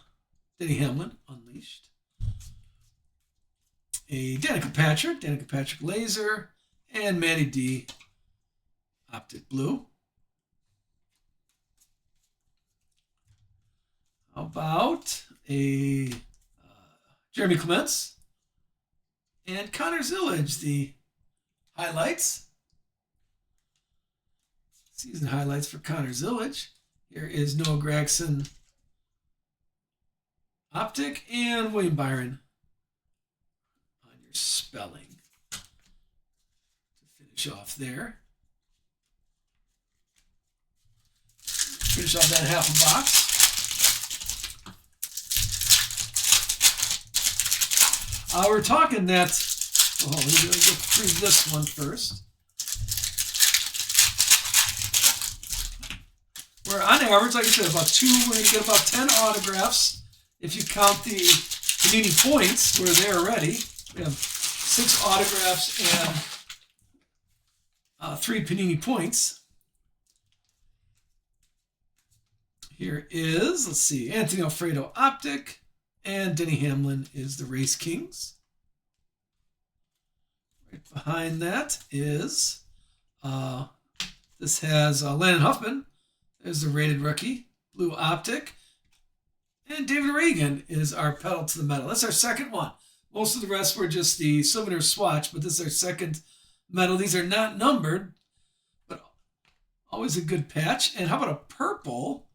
Denny Hamlin, Unleashed. A Danica Patrick Laser, and Matty D, Optic Blue. How about a Jeremy Clements and Connor Zillage, the highlights. Season highlights for Connor Zillage. Here is Noah Gragson, Optic, and William Byron on your spelling to finish off there. Finish off that half a box. We're talking that, oh, let me go through this one first. We're on average, like I said, we're going to get about 10 autographs. If you count the Panini points, we're there already. We have 6 autographs and 3 Panini points. Here is, let's see, Anthony Alfredo Optic, and Denny Hamlin is the Race Kings. Right behind that is, this has Landon Huffman. There's the rated rookie, Blue Optic. And David Reagan is our pedal to the metal. That's our second one. Most of the rest were just the souvenir swatch, but this is our second medal. These are not numbered, but always a good patch. And how about a purple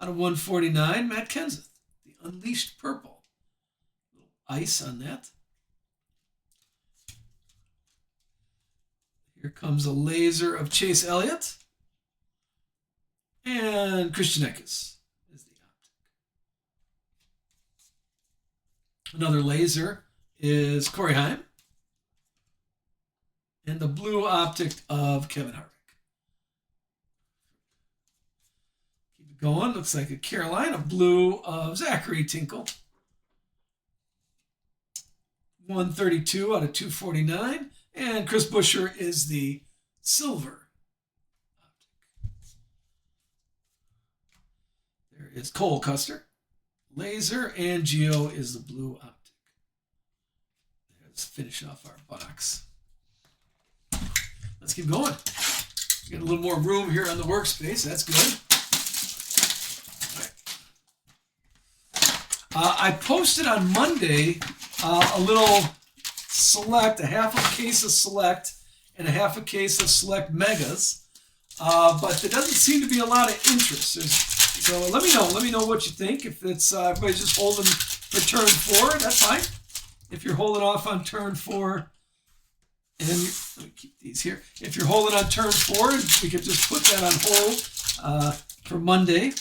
out of 149, Matt Kenseth, the Unleashed Purple. A little ice on that. Here comes a laser of Chase Elliott. And Christian Eckes is the Optic. Another laser is Corey Heim. And the Blue Optic of Kevin Harvick. Keep it going. Looks like a Carolina Blue of Zachary Tinkle. 132 out of 249. And Chris Buescher is the silver optic. There is Cole Custer, laser, and Geo is the blue optic. Let's finish off our box. Let's keep going. Get a little more room here on the workspace. That's good. I posted on Monday a little select, a half a case of select and a half a case of select megas, but there doesn't seem to be a lot of interest. So let me know what you think. If it's everybody's just holding for turn 4, that's fine. If you're holding off on turn 4, and let me keep these here. If you're holding on turn 4, we could just put that on hold for Monday.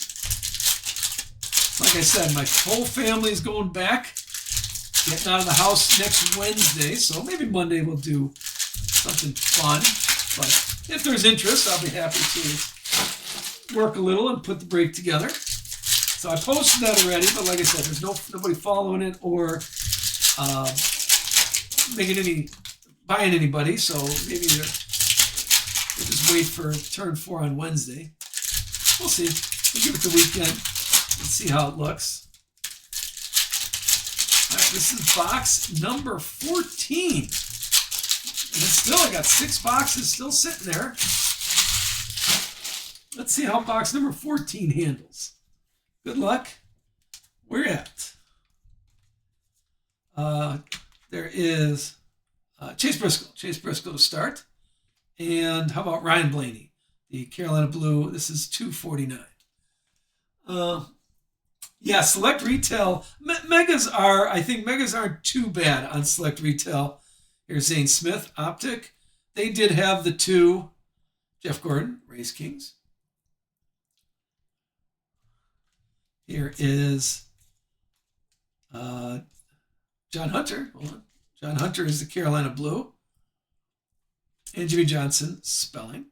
Like I said, my whole family is going back, getting out of the house next Wednesday, so maybe Monday we'll do something fun. But if there's interest, I'll be happy to work a little and put the break together. So I posted that already, but like I said, there's nobody following it or buying anybody, so maybe we'll just wait for turn 4 on Wednesday. We'll see. We'll give it the weekend. Let's see how it looks. All right, this is box number 14. And still, I got 6 boxes still sitting there. Let's see how box number 14 handles. Good luck. Where you at? There is Chase Briscoe. Chase Briscoe to start. And how about Ryan Blaney? The Carolina Blue. This is $249. Yeah, select retail. Megas aren't too bad on select retail. Here's Zane Smith, optic. They did have the 2. Jeff Gordon, Race Kings. Here is John Hunter. Hold on. John Hunter is the Carolina Blue. And Jimmy Johnson, Spelling.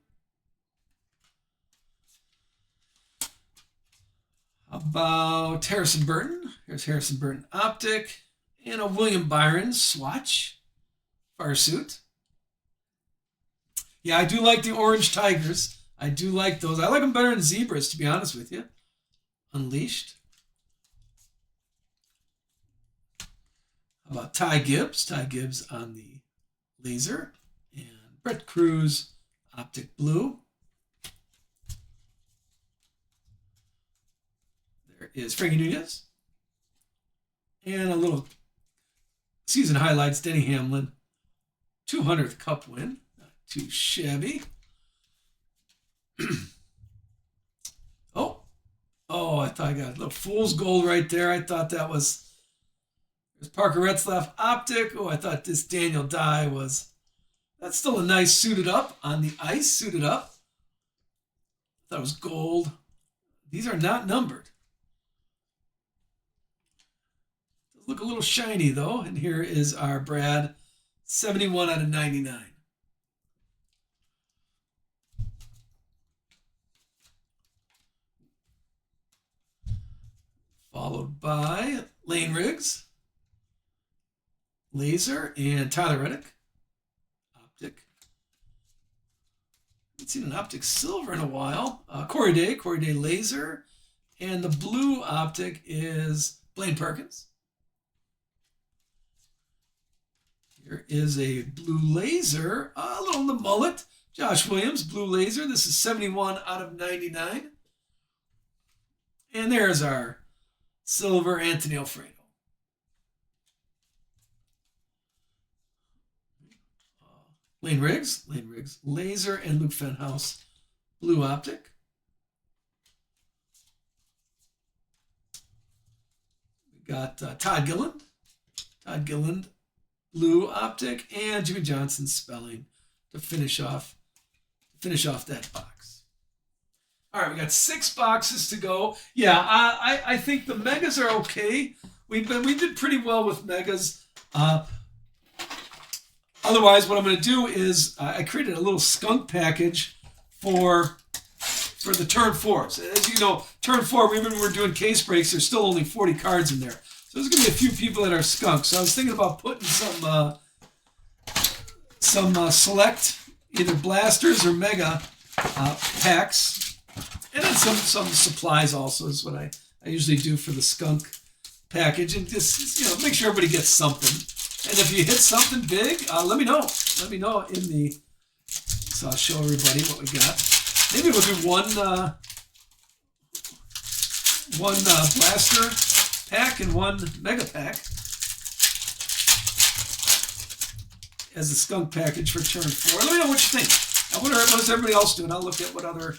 How about Harrison Burton? Here's Harrison Burton optic. And a William Byron swatch. Farsuit. Yeah, I do like the orange tigers. I do like those. I like them better than zebras, to be honest with you. Unleashed. How about Ty Gibbs? Ty Gibbs on the laser. And Brett Cruz, optic blue. There is Frankie Nunez. And a little season highlights, Denny Hamlin. 200th Cup win. Not too shabby. Oh, I thought I got a little fool's gold right there. I thought that was... There's Parker Retzlaff optic. Oh, I thought this Daniel Dye was... That's still a nice suited up on the ice, suited up. That was gold. These are not numbered. Those look a little shiny though. And here is our Brad, 71 out of 99. Followed by Lane Riggs, laser, and Tyler Reddick, optic. Haven't seen an optic silver in a while. Corey Day laser, and the blue optic is Blaine Perkins. Here is a blue laser, a little in the mullet. Josh Williams, blue laser. This is 71 out of 99. And there's our silver Anthony Alfredo. Lane Riggs, laser, and Luke Fenhouse, blue optic. We got Todd Gilliland, blue optic, and Jimmy Johnson Spelling to finish off that box. All right, we got 6 boxes to go. Yeah, I think the megas are okay. We did pretty well with megas. Otherwise, what I'm going to do is I created a little skunk package for the turn 4s. As you know, turn 4, even when we're doing case breaks, there's still only 40 cards in there. So there's going to be a few people that are skunks. So I was thinking about putting some some select either blasters or mega packs, and then some supplies also is what I usually do for the skunk package, and just make sure everybody gets something. And if you hit something big, let me know. Let me know in the. So I'll show everybody what we got. Maybe we'll do one blaster pack and one mega pack as a skunk package for turn 4. Let me know what you think. What is everybody else doing? I'll look at what other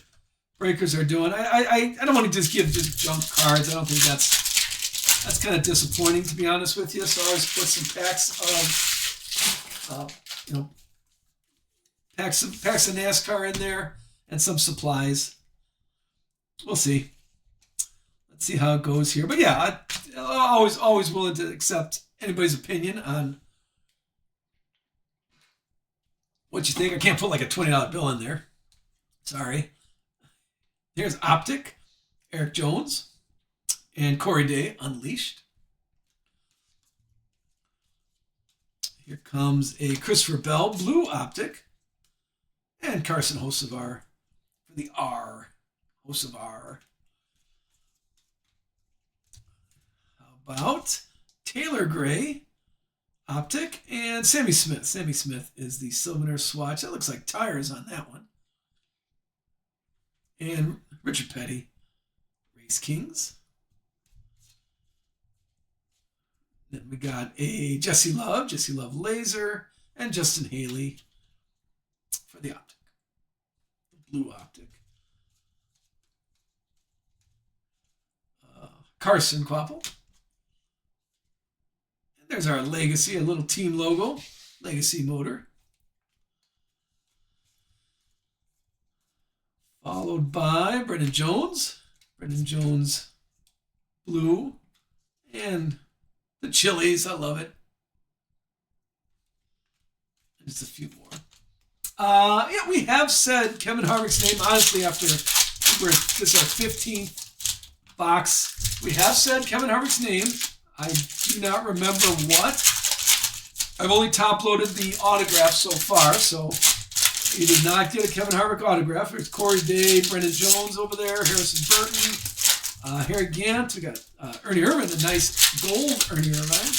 breakers are doing. I don't want to just give just junk cards. I don't think that's kind of disappointing, to be honest with you. So I always put some packs of packs of NASCAR in there and some supplies. We'll see. Let's see how it goes here. But yeah, I'm always willing to accept anybody's opinion on what you think. I can't put like a $20 bill in there. Sorry. Here's Optic, Eric Jones, and Corey Day, Unleashed. Here comes a Christopher Bell, Blue Optic, and Carson Hocevar for the R. Hocevar. How about Taylor Gray, Optic, and Sammy Smith. Sammy Smith is the Sylvaner swatch. That looks like tires on that one. And Richard Petty, Race Kings. Then we got a Jesse Love Laser, and Justin Haley for the Optic, the Blue Optic. Carson Quapple. And there's our Legacy, a little team logo, Legacy motor. Followed by Brendan Jones. Brendan Jones Blue, and the Chili's, I love it. Just a few more. Yeah, we have said Kevin Harvick's name, honestly, after this is our 15th box. We have said Kevin Harvick's name. I do not remember what. I've only top-loaded the autograph so far, so you did not get a Kevin Harvick autograph. There's Corey Day, Brendan Jones over there, Harrison Burton, Harry Gant. We got Ernie Irvine, a nice gold Ernie Irvine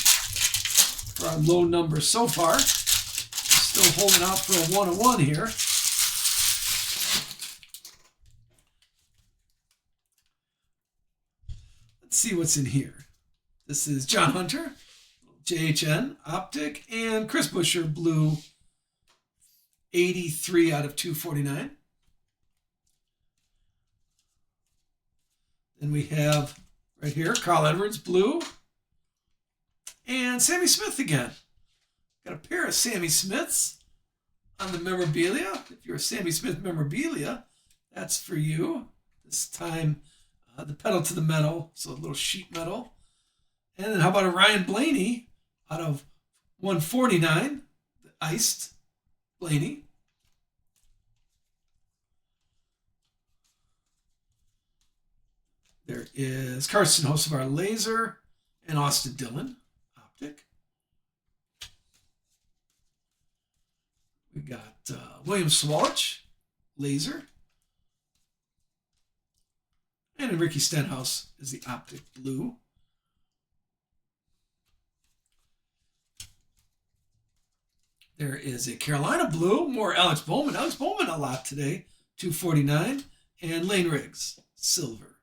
for our low number so far. Still holding out for a 101 here. Let's see what's in here. This is John Hunter, JHN, Optic, and Chris Buescher, Blue, 83 out of 249. Then we have right here Carl Edwards, Blue, and Sammy Smith again. Got a pair of Sammy Smiths on the memorabilia. If you're a Sammy Smith memorabilia, that's for you. This time, the pedal to the metal, so a little sheet metal. And then how about a Ryan Blaney out of 149, the iced Blaney. There is Carson Hocevar Laser and Austin Dillon Optic. We got William Swalch Laser. And Ricky Stenhouse is the Optic Blue. There is a Carolina Blue, more Alex Bowman. Alex Bowman a lot today, 249. And Lane Riggs, Silver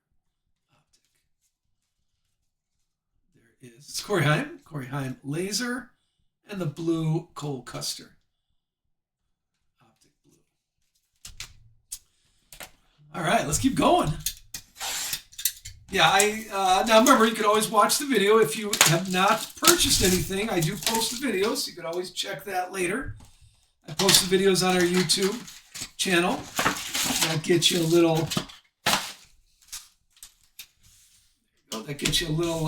Optic. There is Corey Heim Laser, and the blue Cole Custer Optic Blue. All right, let's keep going. Yeah, now remember, you can always watch the video. If you have not purchased anything, I do post the videos. You can always check that later. I post the videos on our YouTube channel. That gets you a little... That gets you a little...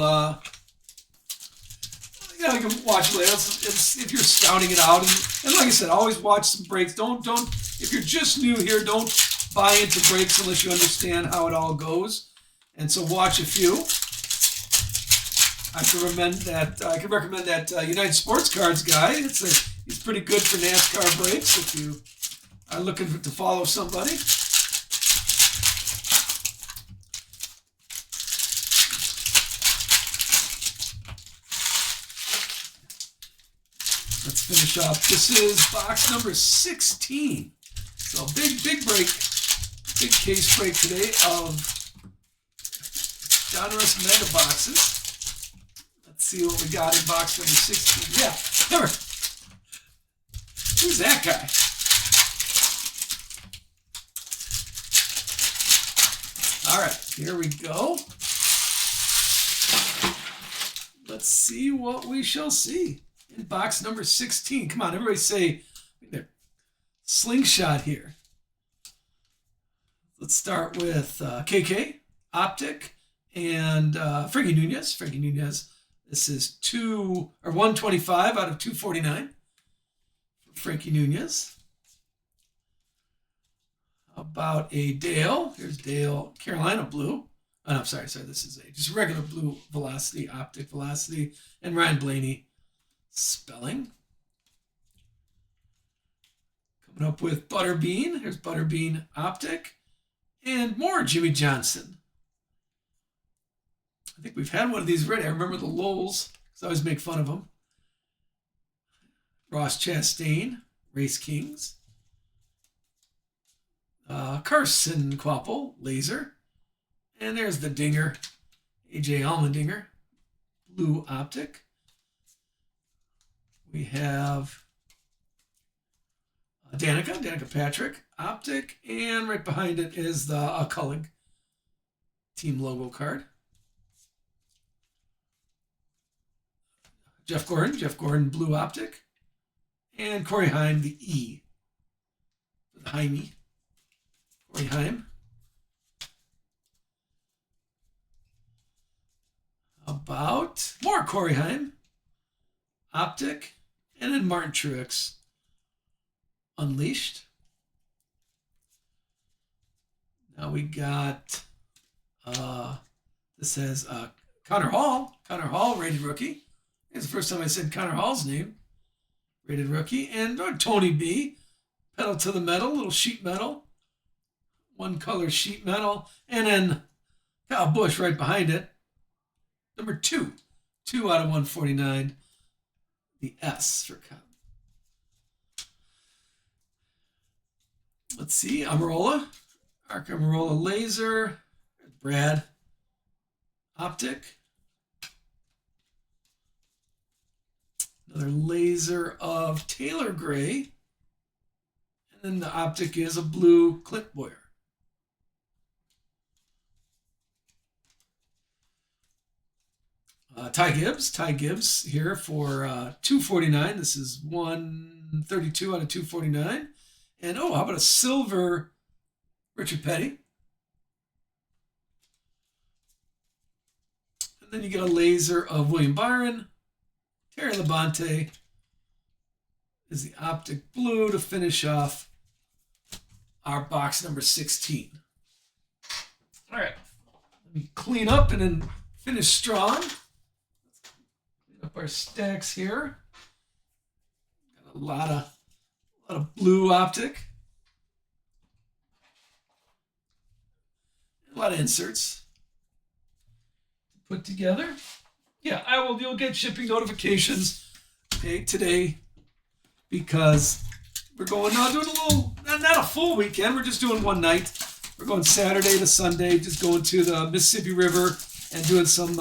you can watch it later. It's if you're scouting it out. And like I said, always watch some breaks. Don't. If you're just new here, don't buy into breaks unless you understand how it all goes. And so watch a few. I can recommend that United Sports Cards guy. He's pretty good for NASCAR breaks if you are looking to follow somebody. Let's finish up. This is box number 16. So big break, big case break today of Donruss Mega Boxes. Let's see what we got in box number 16. Yeah, remember, who's that guy? All right, here we go. Let's see what we shall see in box number 16. Come on, everybody say slingshot here. Let's start with KK, Optic, and Frankie Nunez. Frankie Nunez. This is 125 out of 249 for Frankie Nunez. How about a Dale? Here's Dale, Carolina blue. Oh, no, sorry. This is just regular blue Velocity, Optic Velocity, and Ryan Blaney spelling. Coming up with Butterbean. Here's Butterbean Optic. And more Jimmy Johnson. I think we've had one of these already. I remember the Lowells, because I always make fun of them. Ross Chastain, Race Kings. Carson Kvapil, Laser. And there's the Dinger, AJ Allmendinger, blue Optic. We have Danica Patrick, Optic, and right behind it is the Cullig team logo card. Jeff Gordon, blue Optic, and Corey Heim, the E, the Heime, Corey Heim. About more Corey Heim, Optic, and then Martin Truex, Unleashed. Now we got, this has Connor Hall, rated rookie. It's the first time I said Connor Hall's name, rated rookie. And Tony B, pedal to the metal, little sheet metal, one color sheet metal. And then Kyle Busch right behind it, number 2 out of 149, the S for Kyle. Let's see, Amarola, Arc Amarola Laser, Brad, Optic. Another laser of Taylor Gray. And then the Optic is a blue Clint Boyer. Ty Gibbs here for 249. This is 132 out of 249. And how about a silver Richard Petty? And then you get a laser of William Byron. Terry Labonte is the Optic blue to finish off our box number 16. All right, let me clean up and then finish strong. Clean up our stacks here. Got a lot of blue Optic. A lot of inserts to put together. Yeah, you'll get shipping notifications today because we're going doing a little, not a full weekend. We're just doing one night. We're going Saturday to Sunday, just going to the Mississippi River and doing some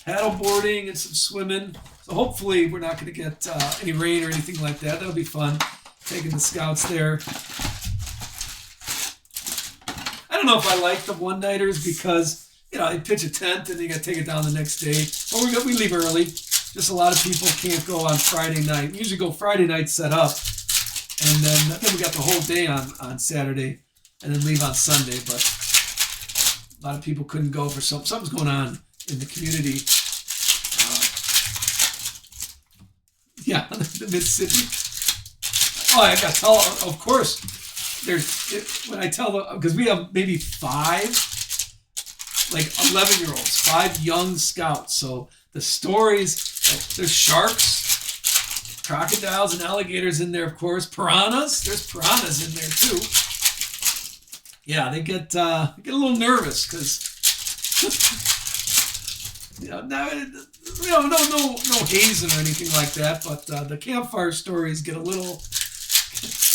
paddle boarding and some swimming. So hopefully we're not going to get any rain or anything like that. That'll be fun, taking the scouts there. I don't know if I like the one-nighters because you pitch a tent and you got to take it down the next day. But we leave early. Just a lot of people can't go on Friday night. We usually go Friday night set up, and then we got the whole day on Saturday, and then leave on Sunday. But a lot of people couldn't go for something's going on in the community. The Mississippi. I got to tell, of course, when I tell them, because we have maybe 5 11-year-olds, 5 young scouts. So the stories, there's sharks, Crocodiles and alligators in there, of course. Piranhas. There's piranhas in there too. Yeah, they get a little nervous because no hazing or anything like that. But the campfire stories get a little.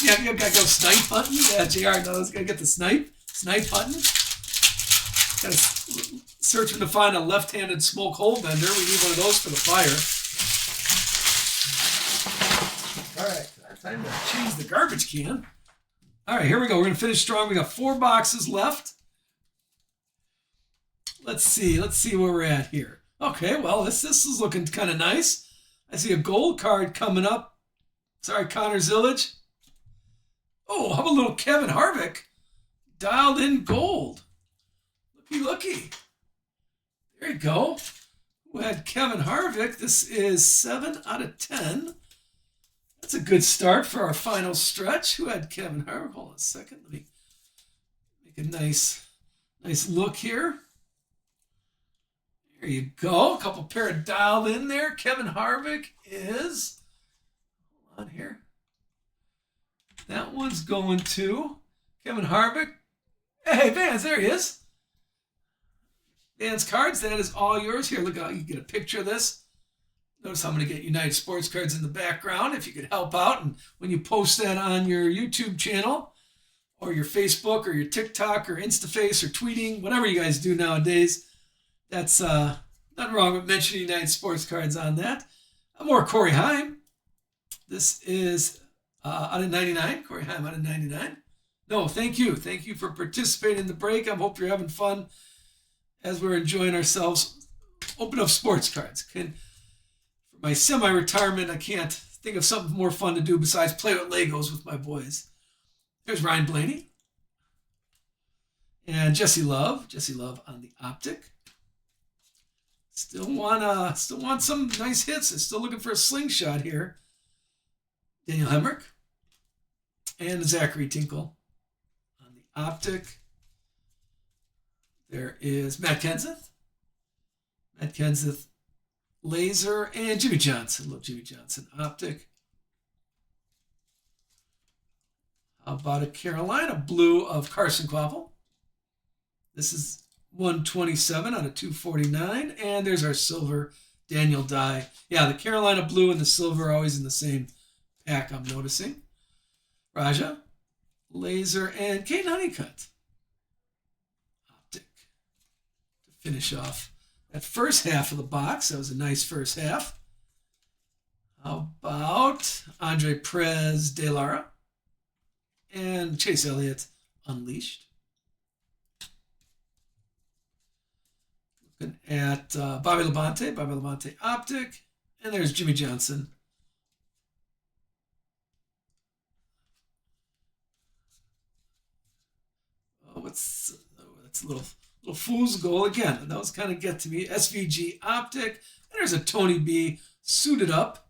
Yeah, you gotta go snipe hunting. Yeah, JR knows. Gotta get the snipe hunting. Gotta searching to find a left-handed smoke hole bender. We need one of those for the fire. All right, time to change the garbage can. All right, here we go. We're gonna finish strong. We got 4 boxes left. Let's see where we're at here. Okay, well, this is looking kind of nice. I see a gold card coming up. Sorry, Connor Zillage. Oh, how about a little Kevin Harvick? Dialed in gold. Looky. There you go. We had Kevin Harvick. This is 7 out of 10. That's a good start for our final stretch. Who had Kevin Harvick? Hold on a second. Let me make a nice look here. There you go. A couple pair dialed in there. Kevin Harvick is, hold on here. That one's going to Kevin Harvick. Hey, Vance, there he is. Vance Cards, that is all yours. Here, look how you get a picture of this. Notice I'm going to get United Sports Cards in the background if you could help out. And when you post that on your YouTube channel or your Facebook or your TikTok or InstaFace or tweeting, whatever you guys do nowadays, that's nothing wrong with mentioning United Sports Cards on that. More Corey Heim. This is out of 99. Corey Heim out of 99. No, thank you. Thank you for participating in the break. I hope you're having fun as we're enjoying ourselves. Open up sports cards. For my semi-retirement, I can't think of something more fun to do besides play with Legos with my boys. There's Ryan Blaney. And Jesse Love. Jesse Love on the optic. Still want some nice hits. I'm still looking for a slingshot here. Daniel Hemrick. And Zachary Tinkle on the optic. There is Matt Kenseth. Matt Kenseth laser, and Jimmy Johnson. Little Jimmy Johnson optic. How about a Carolina blue of Carson Kvapil? This is 127 out of 249. And there's our silver Daniel Dye. Yeah, the Carolina blue and the silver are always in the same pack, I'm noticing. Raja, laser, and Kate Honeycutt. Optic. To finish off that first half of the box. That was a nice first half. How about Andre Perez De Lara and Chase Elliott Unleashed? Looking at Bobby Labonte optic, and there's Jimmy Johnson. Oh, that's a little fool's goal again. Those kind of get to me. SVG optic, and there's a Tony B suited up.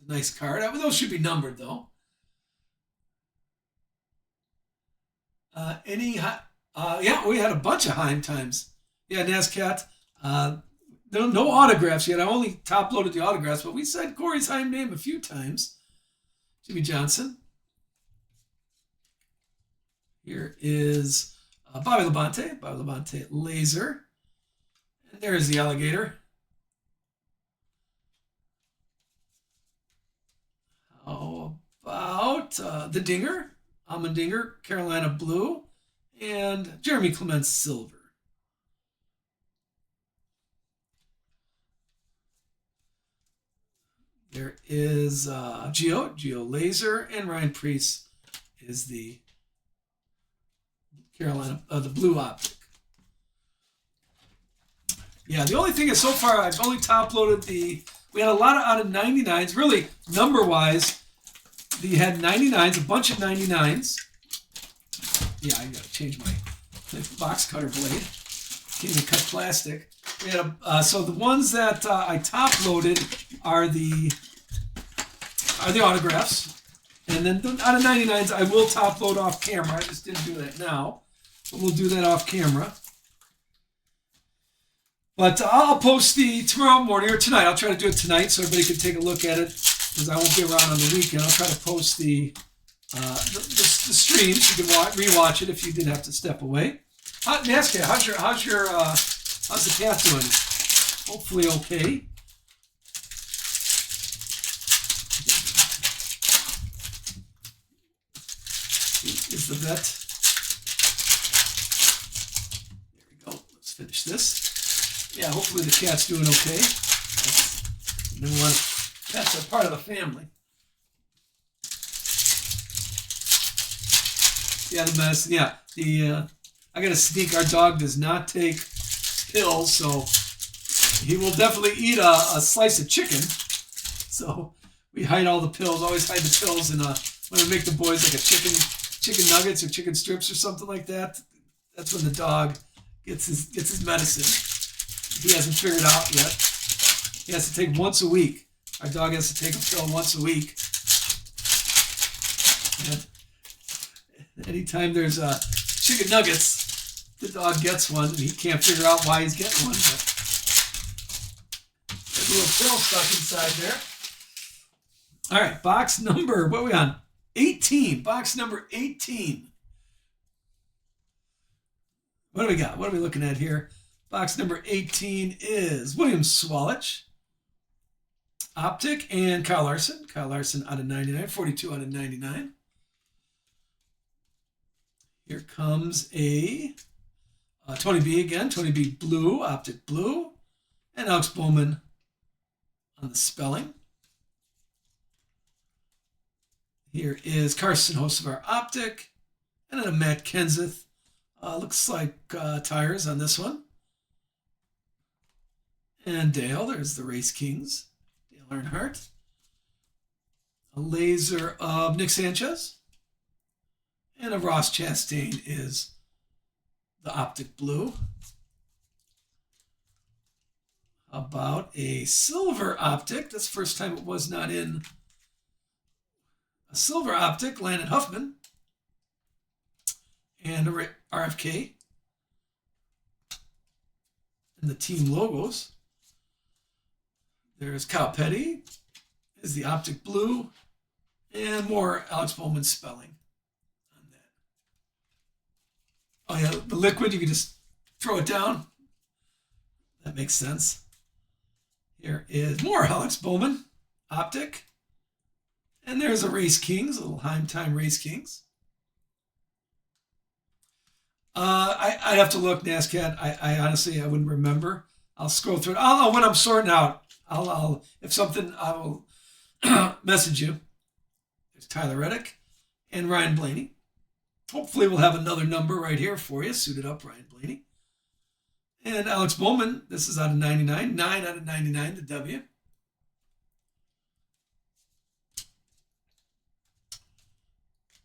Nice card. Those should be numbered though. Yeah, we had a bunch of Heim times. Yeah, NASCAR. No autographs yet. I only top loaded the autographs, but we said Corey's Heim name a few times. Jimmy Johnson. Here is Bobby Labonte laser. And there's the alligator. How about the Dinger? Allmendinger, Carolina blue. And Jeremy Clements silver. There is Gio laser, and Ryan Preece is the Carolina, the blue optic. Yeah, the only thing is so far I've only top loaded we had a lot of out of 99s, really number wise. We had 99s, a bunch of 99s. Yeah, I gotta change my box cutter blade. Can't even cut plastic. We had so the ones that I top loaded are the autographs, and then out of 99s I will top load off camera. I just didn't do that now, but we'll do that off camera. But I'll post the tomorrow morning or tonight. I'll try to do it tonight so everybody can take a look at it because I won't be around on the weekend. I'll try to post the stream so you can rewatch it if you did have to step away. NASCAR, how's the cat doing? Hopefully okay. Is the vet. There we go. Let's finish this. Yeah, hopefully the cat's doing okay. That's a part of the family. Yeah, the medicine. Yeah, I got to sneak. Our dog does not take pills, so he will definitely eat a slice of chicken. So we hide all the pills. Always hide the pills, and when we make the boys like a chicken nuggets or chicken strips or something like that, that's when the dog gets his medicine. He hasn't figured out yet. He has to take once a week. Our dog has to take a pill once a week. And anytime there's chicken nuggets, the dog gets one, and he can't figure out why he's getting one. But there's a little pill stuck inside there. All right, box number, what are we on? 18. Box number 18. What do we got? What are we looking at here? Box number 18 is William Swalich, Optic, and Kyle Larson. Kyle Larson out of 99, 42 out of 99. Here comes a Tony B again. Tony B blue, Optic blue, and Alex Bowman on the spelling. Here is Carson Hocevar Optic, and then a Matt Kenseth. Looks like tires on this one. And Dale, there's the Race Kings. Dale Earnhardt. A laser of Nick Sanchez. And a Ross Chastain is the Optic blue. How about a silver Optic? That's the first time it was not in a silver Optic, Landon Huffman, and a RFK, and the team logos. There's Kyle Petty, is the Optic blue, and more Alex Bowman spelling on that. Oh yeah, the liquid, you can just throw it down. That makes sense. Here is more Alex Bowman, Optic. And there's a Race Kings, a little Heim Time Race Kings. I'd have to look, NASCAR. I honestly, I wouldn't remember. I'll scroll through it. When I'm sorting out, I'll if something, I will message you. There's Tyler Reddick and Ryan Blaney. Hopefully we'll have another number right here for you. Suited up, Ryan Blaney. And Alex Bowman, this is out of 99. 9 out of 99, the W.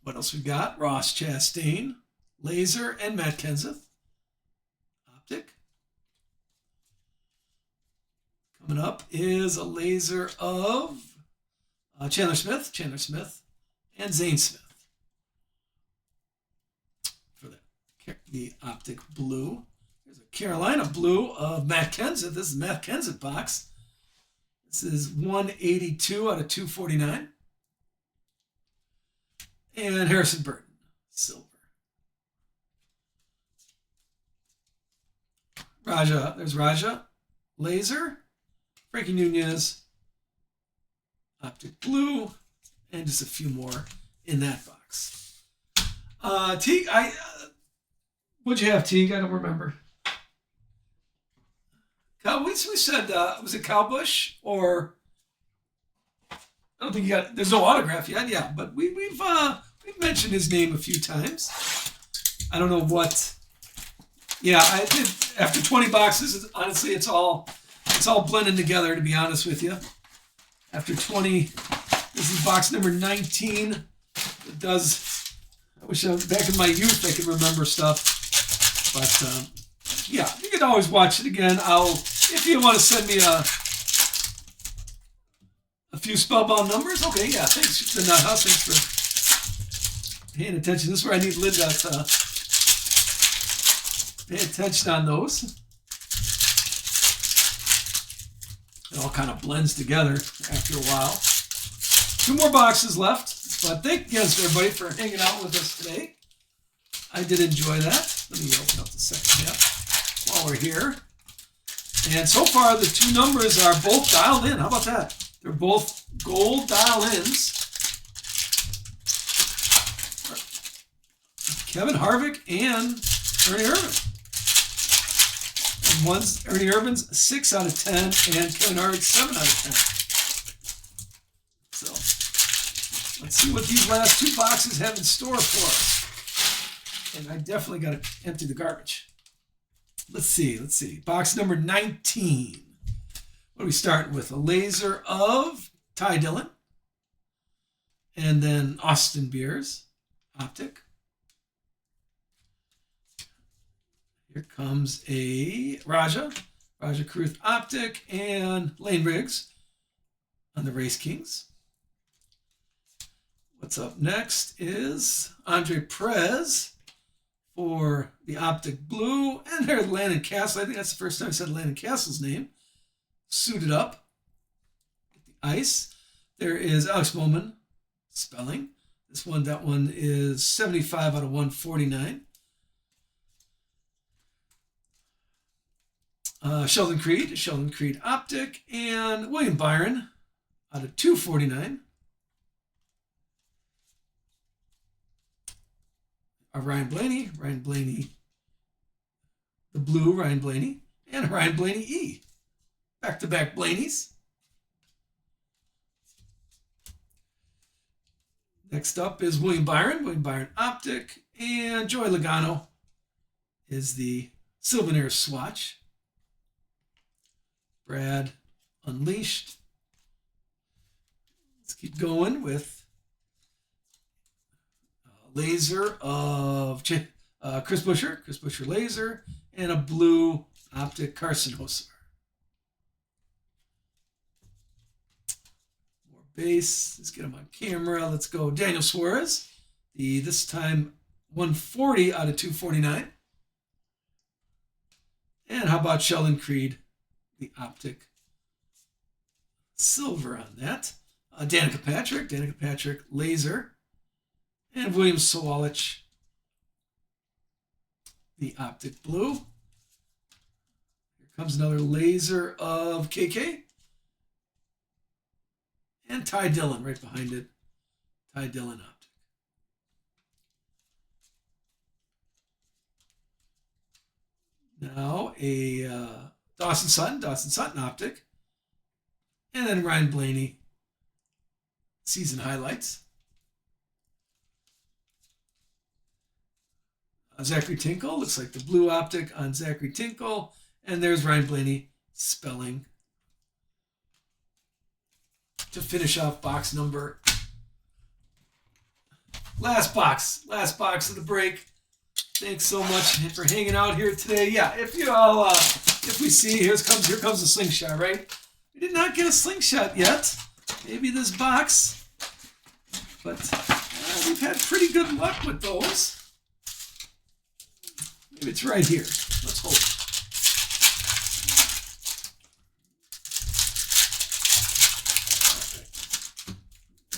What else we got? Ross Chastain, laser, and Matt Kenseth. Optic. Coming up is a laser of Chandler Smith, and Zane Smith. For the Optic blue. There's a Carolina blue of Matt Kenseth. This is Matt Kenseth box. This is 182 out of 249. And Harrison Burton, silver. Raja, there's Raja, laser, Frankie Nunez, Optic blue, and just a few more in that box. Teague, what'd you have, Teague? I don't remember. We said, was it Kyle Busch or? I don't think there's no autograph yet. Yeah, but we've mentioned his name a few times. I don't know what. Yeah, I did after 20 boxes. Honestly, it's all blending together. To be honest with you, after 20, this is box number 19. It does. I wish back in my youth I could remember stuff, but yeah, you can always watch it again. If you want to send me a few spellbound numbers. Okay, yeah, thanks to Nut House. Thanks for paying attention. This is where I need Linda to pay attention on those. all kind of blends together after a while. 2 more boxes left, but thank you guys everybody for hanging out with us today. I did enjoy that. Let me open up the second half while we're here. And so far, the 2 numbers are both dialed in. How about that? They're both gold dial-ins. Kevin Harvick and Ernie Irvan. And one's Ernie Irvan's 6 out of 10, and Kevin Harvick's 7 out of 10. So let's see what these last 2 boxes have in store for us. And I definitely got to empty the garbage. Let's see. Box number 19. What are we starting with? A laser of Ty Dillon. And then Austin Beers optic. Here comes a Raja Caruth optic, and Lane Riggs on the Race Kings. What's up next is Andre Perez for the optic blue, and there's Landon Castle. I think that's the first time I said Landon Castle's name. Suited up. Get the ice. There is Alex Bowman spelling. That one is 75 out of 149. Sheldon Creed optic, and William Byron out of 249. Ryan Blaney, the blue Ryan Blaney, and Ryan Blaney E. Back-to-back Blaneys. Next up is William Byron optic, and Joey Logano is the Sylvaner swatch. Brad Unleashed. Let's keep going with laser of Chris Buescher laser, and a blue optic Carson Hocevar. More base. Let's get him on camera. Let's go Daniel Suarez. This time 140 out of 249. And how about Sheldon Creed? The optic silver on that. Danica Patrick laser, and William Sawalich, the optic blue. Here comes another laser of KK, and Ty Dillon right behind it. Ty Dillon optic. Now a Dawson Sutton optic, and then Ryan Blaney season highlights. Zachary Tinkle, looks like the blue optic on Zachary Tinkle, and there's Ryan Blaney spelling to finish off box number. Last box of the break. Thanks so much for hanging out here today. Yeah, if we see, here comes the slingshot, right? We did not get a slingshot yet. Maybe this box, but we've had pretty good luck with those. Maybe it's right here. Let's hope.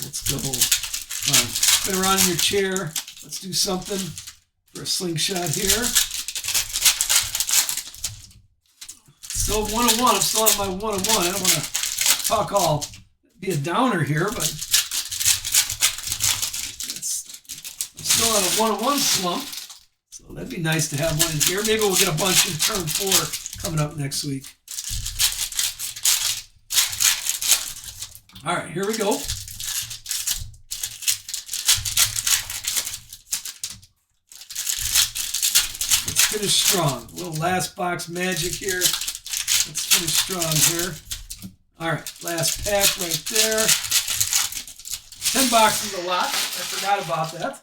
Let's go. Spin around in your chair. Let's do something for a slingshot here. Still 101. I'm still at my 101. I don't want to be a downer here, but I'm still on a 101 slump. So that'd be nice to have one in here. Maybe we'll get a bunch in turn 4 coming up next week. All right, here we go. Let's finish strong. A little last box magic here. Let's finish strong here. All right, last pack right there. 10 boxes a lot. I forgot about that.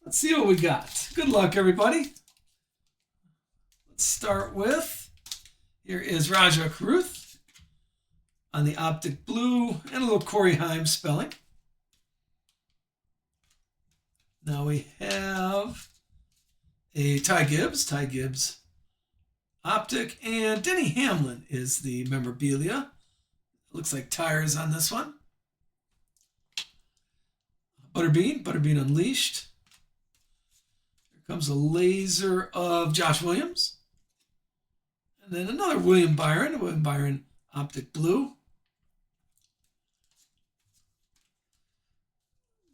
Let's see what we got. Good luck, everybody. Let's start with, here is Raja Caruth on the optic blue, and a little Corey Heim spelling. Now we have a Ty Gibbs optic, and Denny Hamlin is the memorabilia Looks like tires on this one. Butterbean Unleashed. Here comes a laser of Josh Williams. And then another William Byron Optic Blue.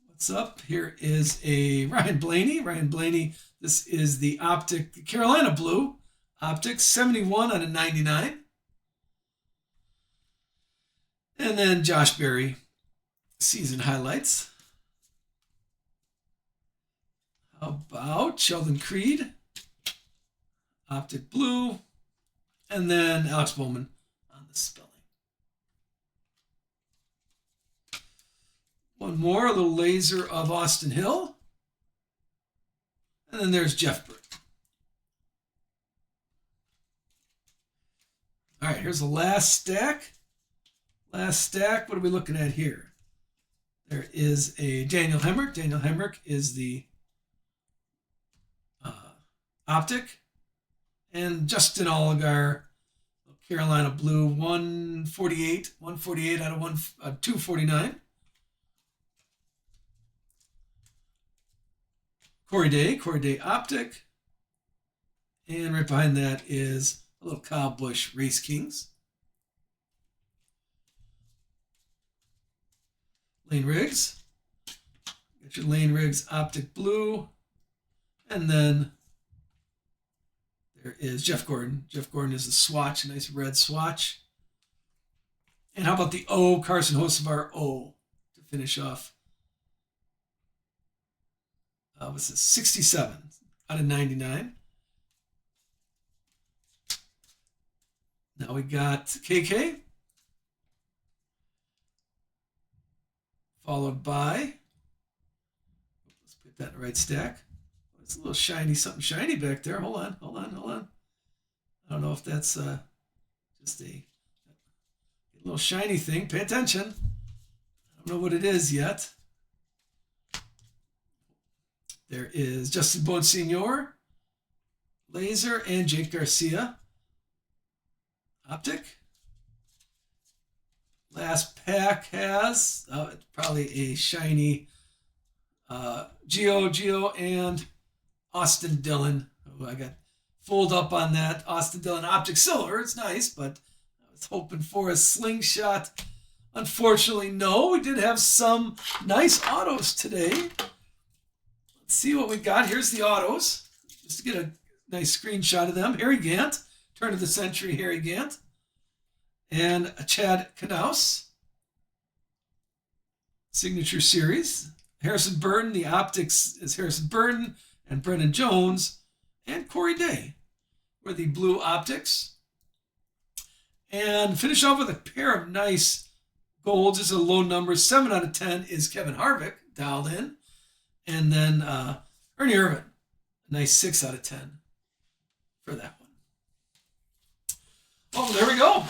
What's up? Here is a Ryan Blaney. This is the Optic Carolina Blue. Optic 71 out of 99. And then Josh Berry season highlights. How about Sheldon Creed? Optic Blue. And then Alex Bowman on the spelling. One more, a little laser of Austin Hill. And then there's Jeff Burke. All right, here's the last stack. What are we looking at here? There is a Daniel Hemrick. Daniel Hemrick is the Optic. And Justin Allgaier, Carolina Blue, 148 out of 249. Corey Day Optic. And right behind that is a little Kyle Busch Race Kings. Lane Riggs. Got your Lane Riggs Optic Blue. And then there is Jeff Gordon. Jeff Gordon is the swatch, a nice red swatch. And how about the O, Carson Hocevar O, to finish off? What's this? 67 out of 99. Now we got KK. Followed by, let's put that in the right stack. It's a little shiny, something shiny back there. Hold on. I don't know if that's just a little shiny thing. Pay attention. I don't know what it is yet. There is Justin Bonsignor, laser, and Jake Garcia, Optic. Last pack has probably a shiny Gio, and Austin Dillon. Oh, I got fold up on that. Austin Dillon Optic Silver. It's nice, but I was hoping for a slingshot. Unfortunately, no. We did have some nice autos today. Let's see what we got. Here's the autos. Just to get a nice screenshot of them. Harry Gant. Turn of the century Harry Gant. And a Chad Knaus. Signature Series. Harrison Burton. The Optics is Harrison Burton and Brendan Jones. And Corey Day were the blue Optics. And finish off with a pair of nice golds. This is a low number. 7 out of 10 is Kevin Harvick dialed in. And then Ernie Irvan. A nice 6 out of 10 for that one. Well, there we go.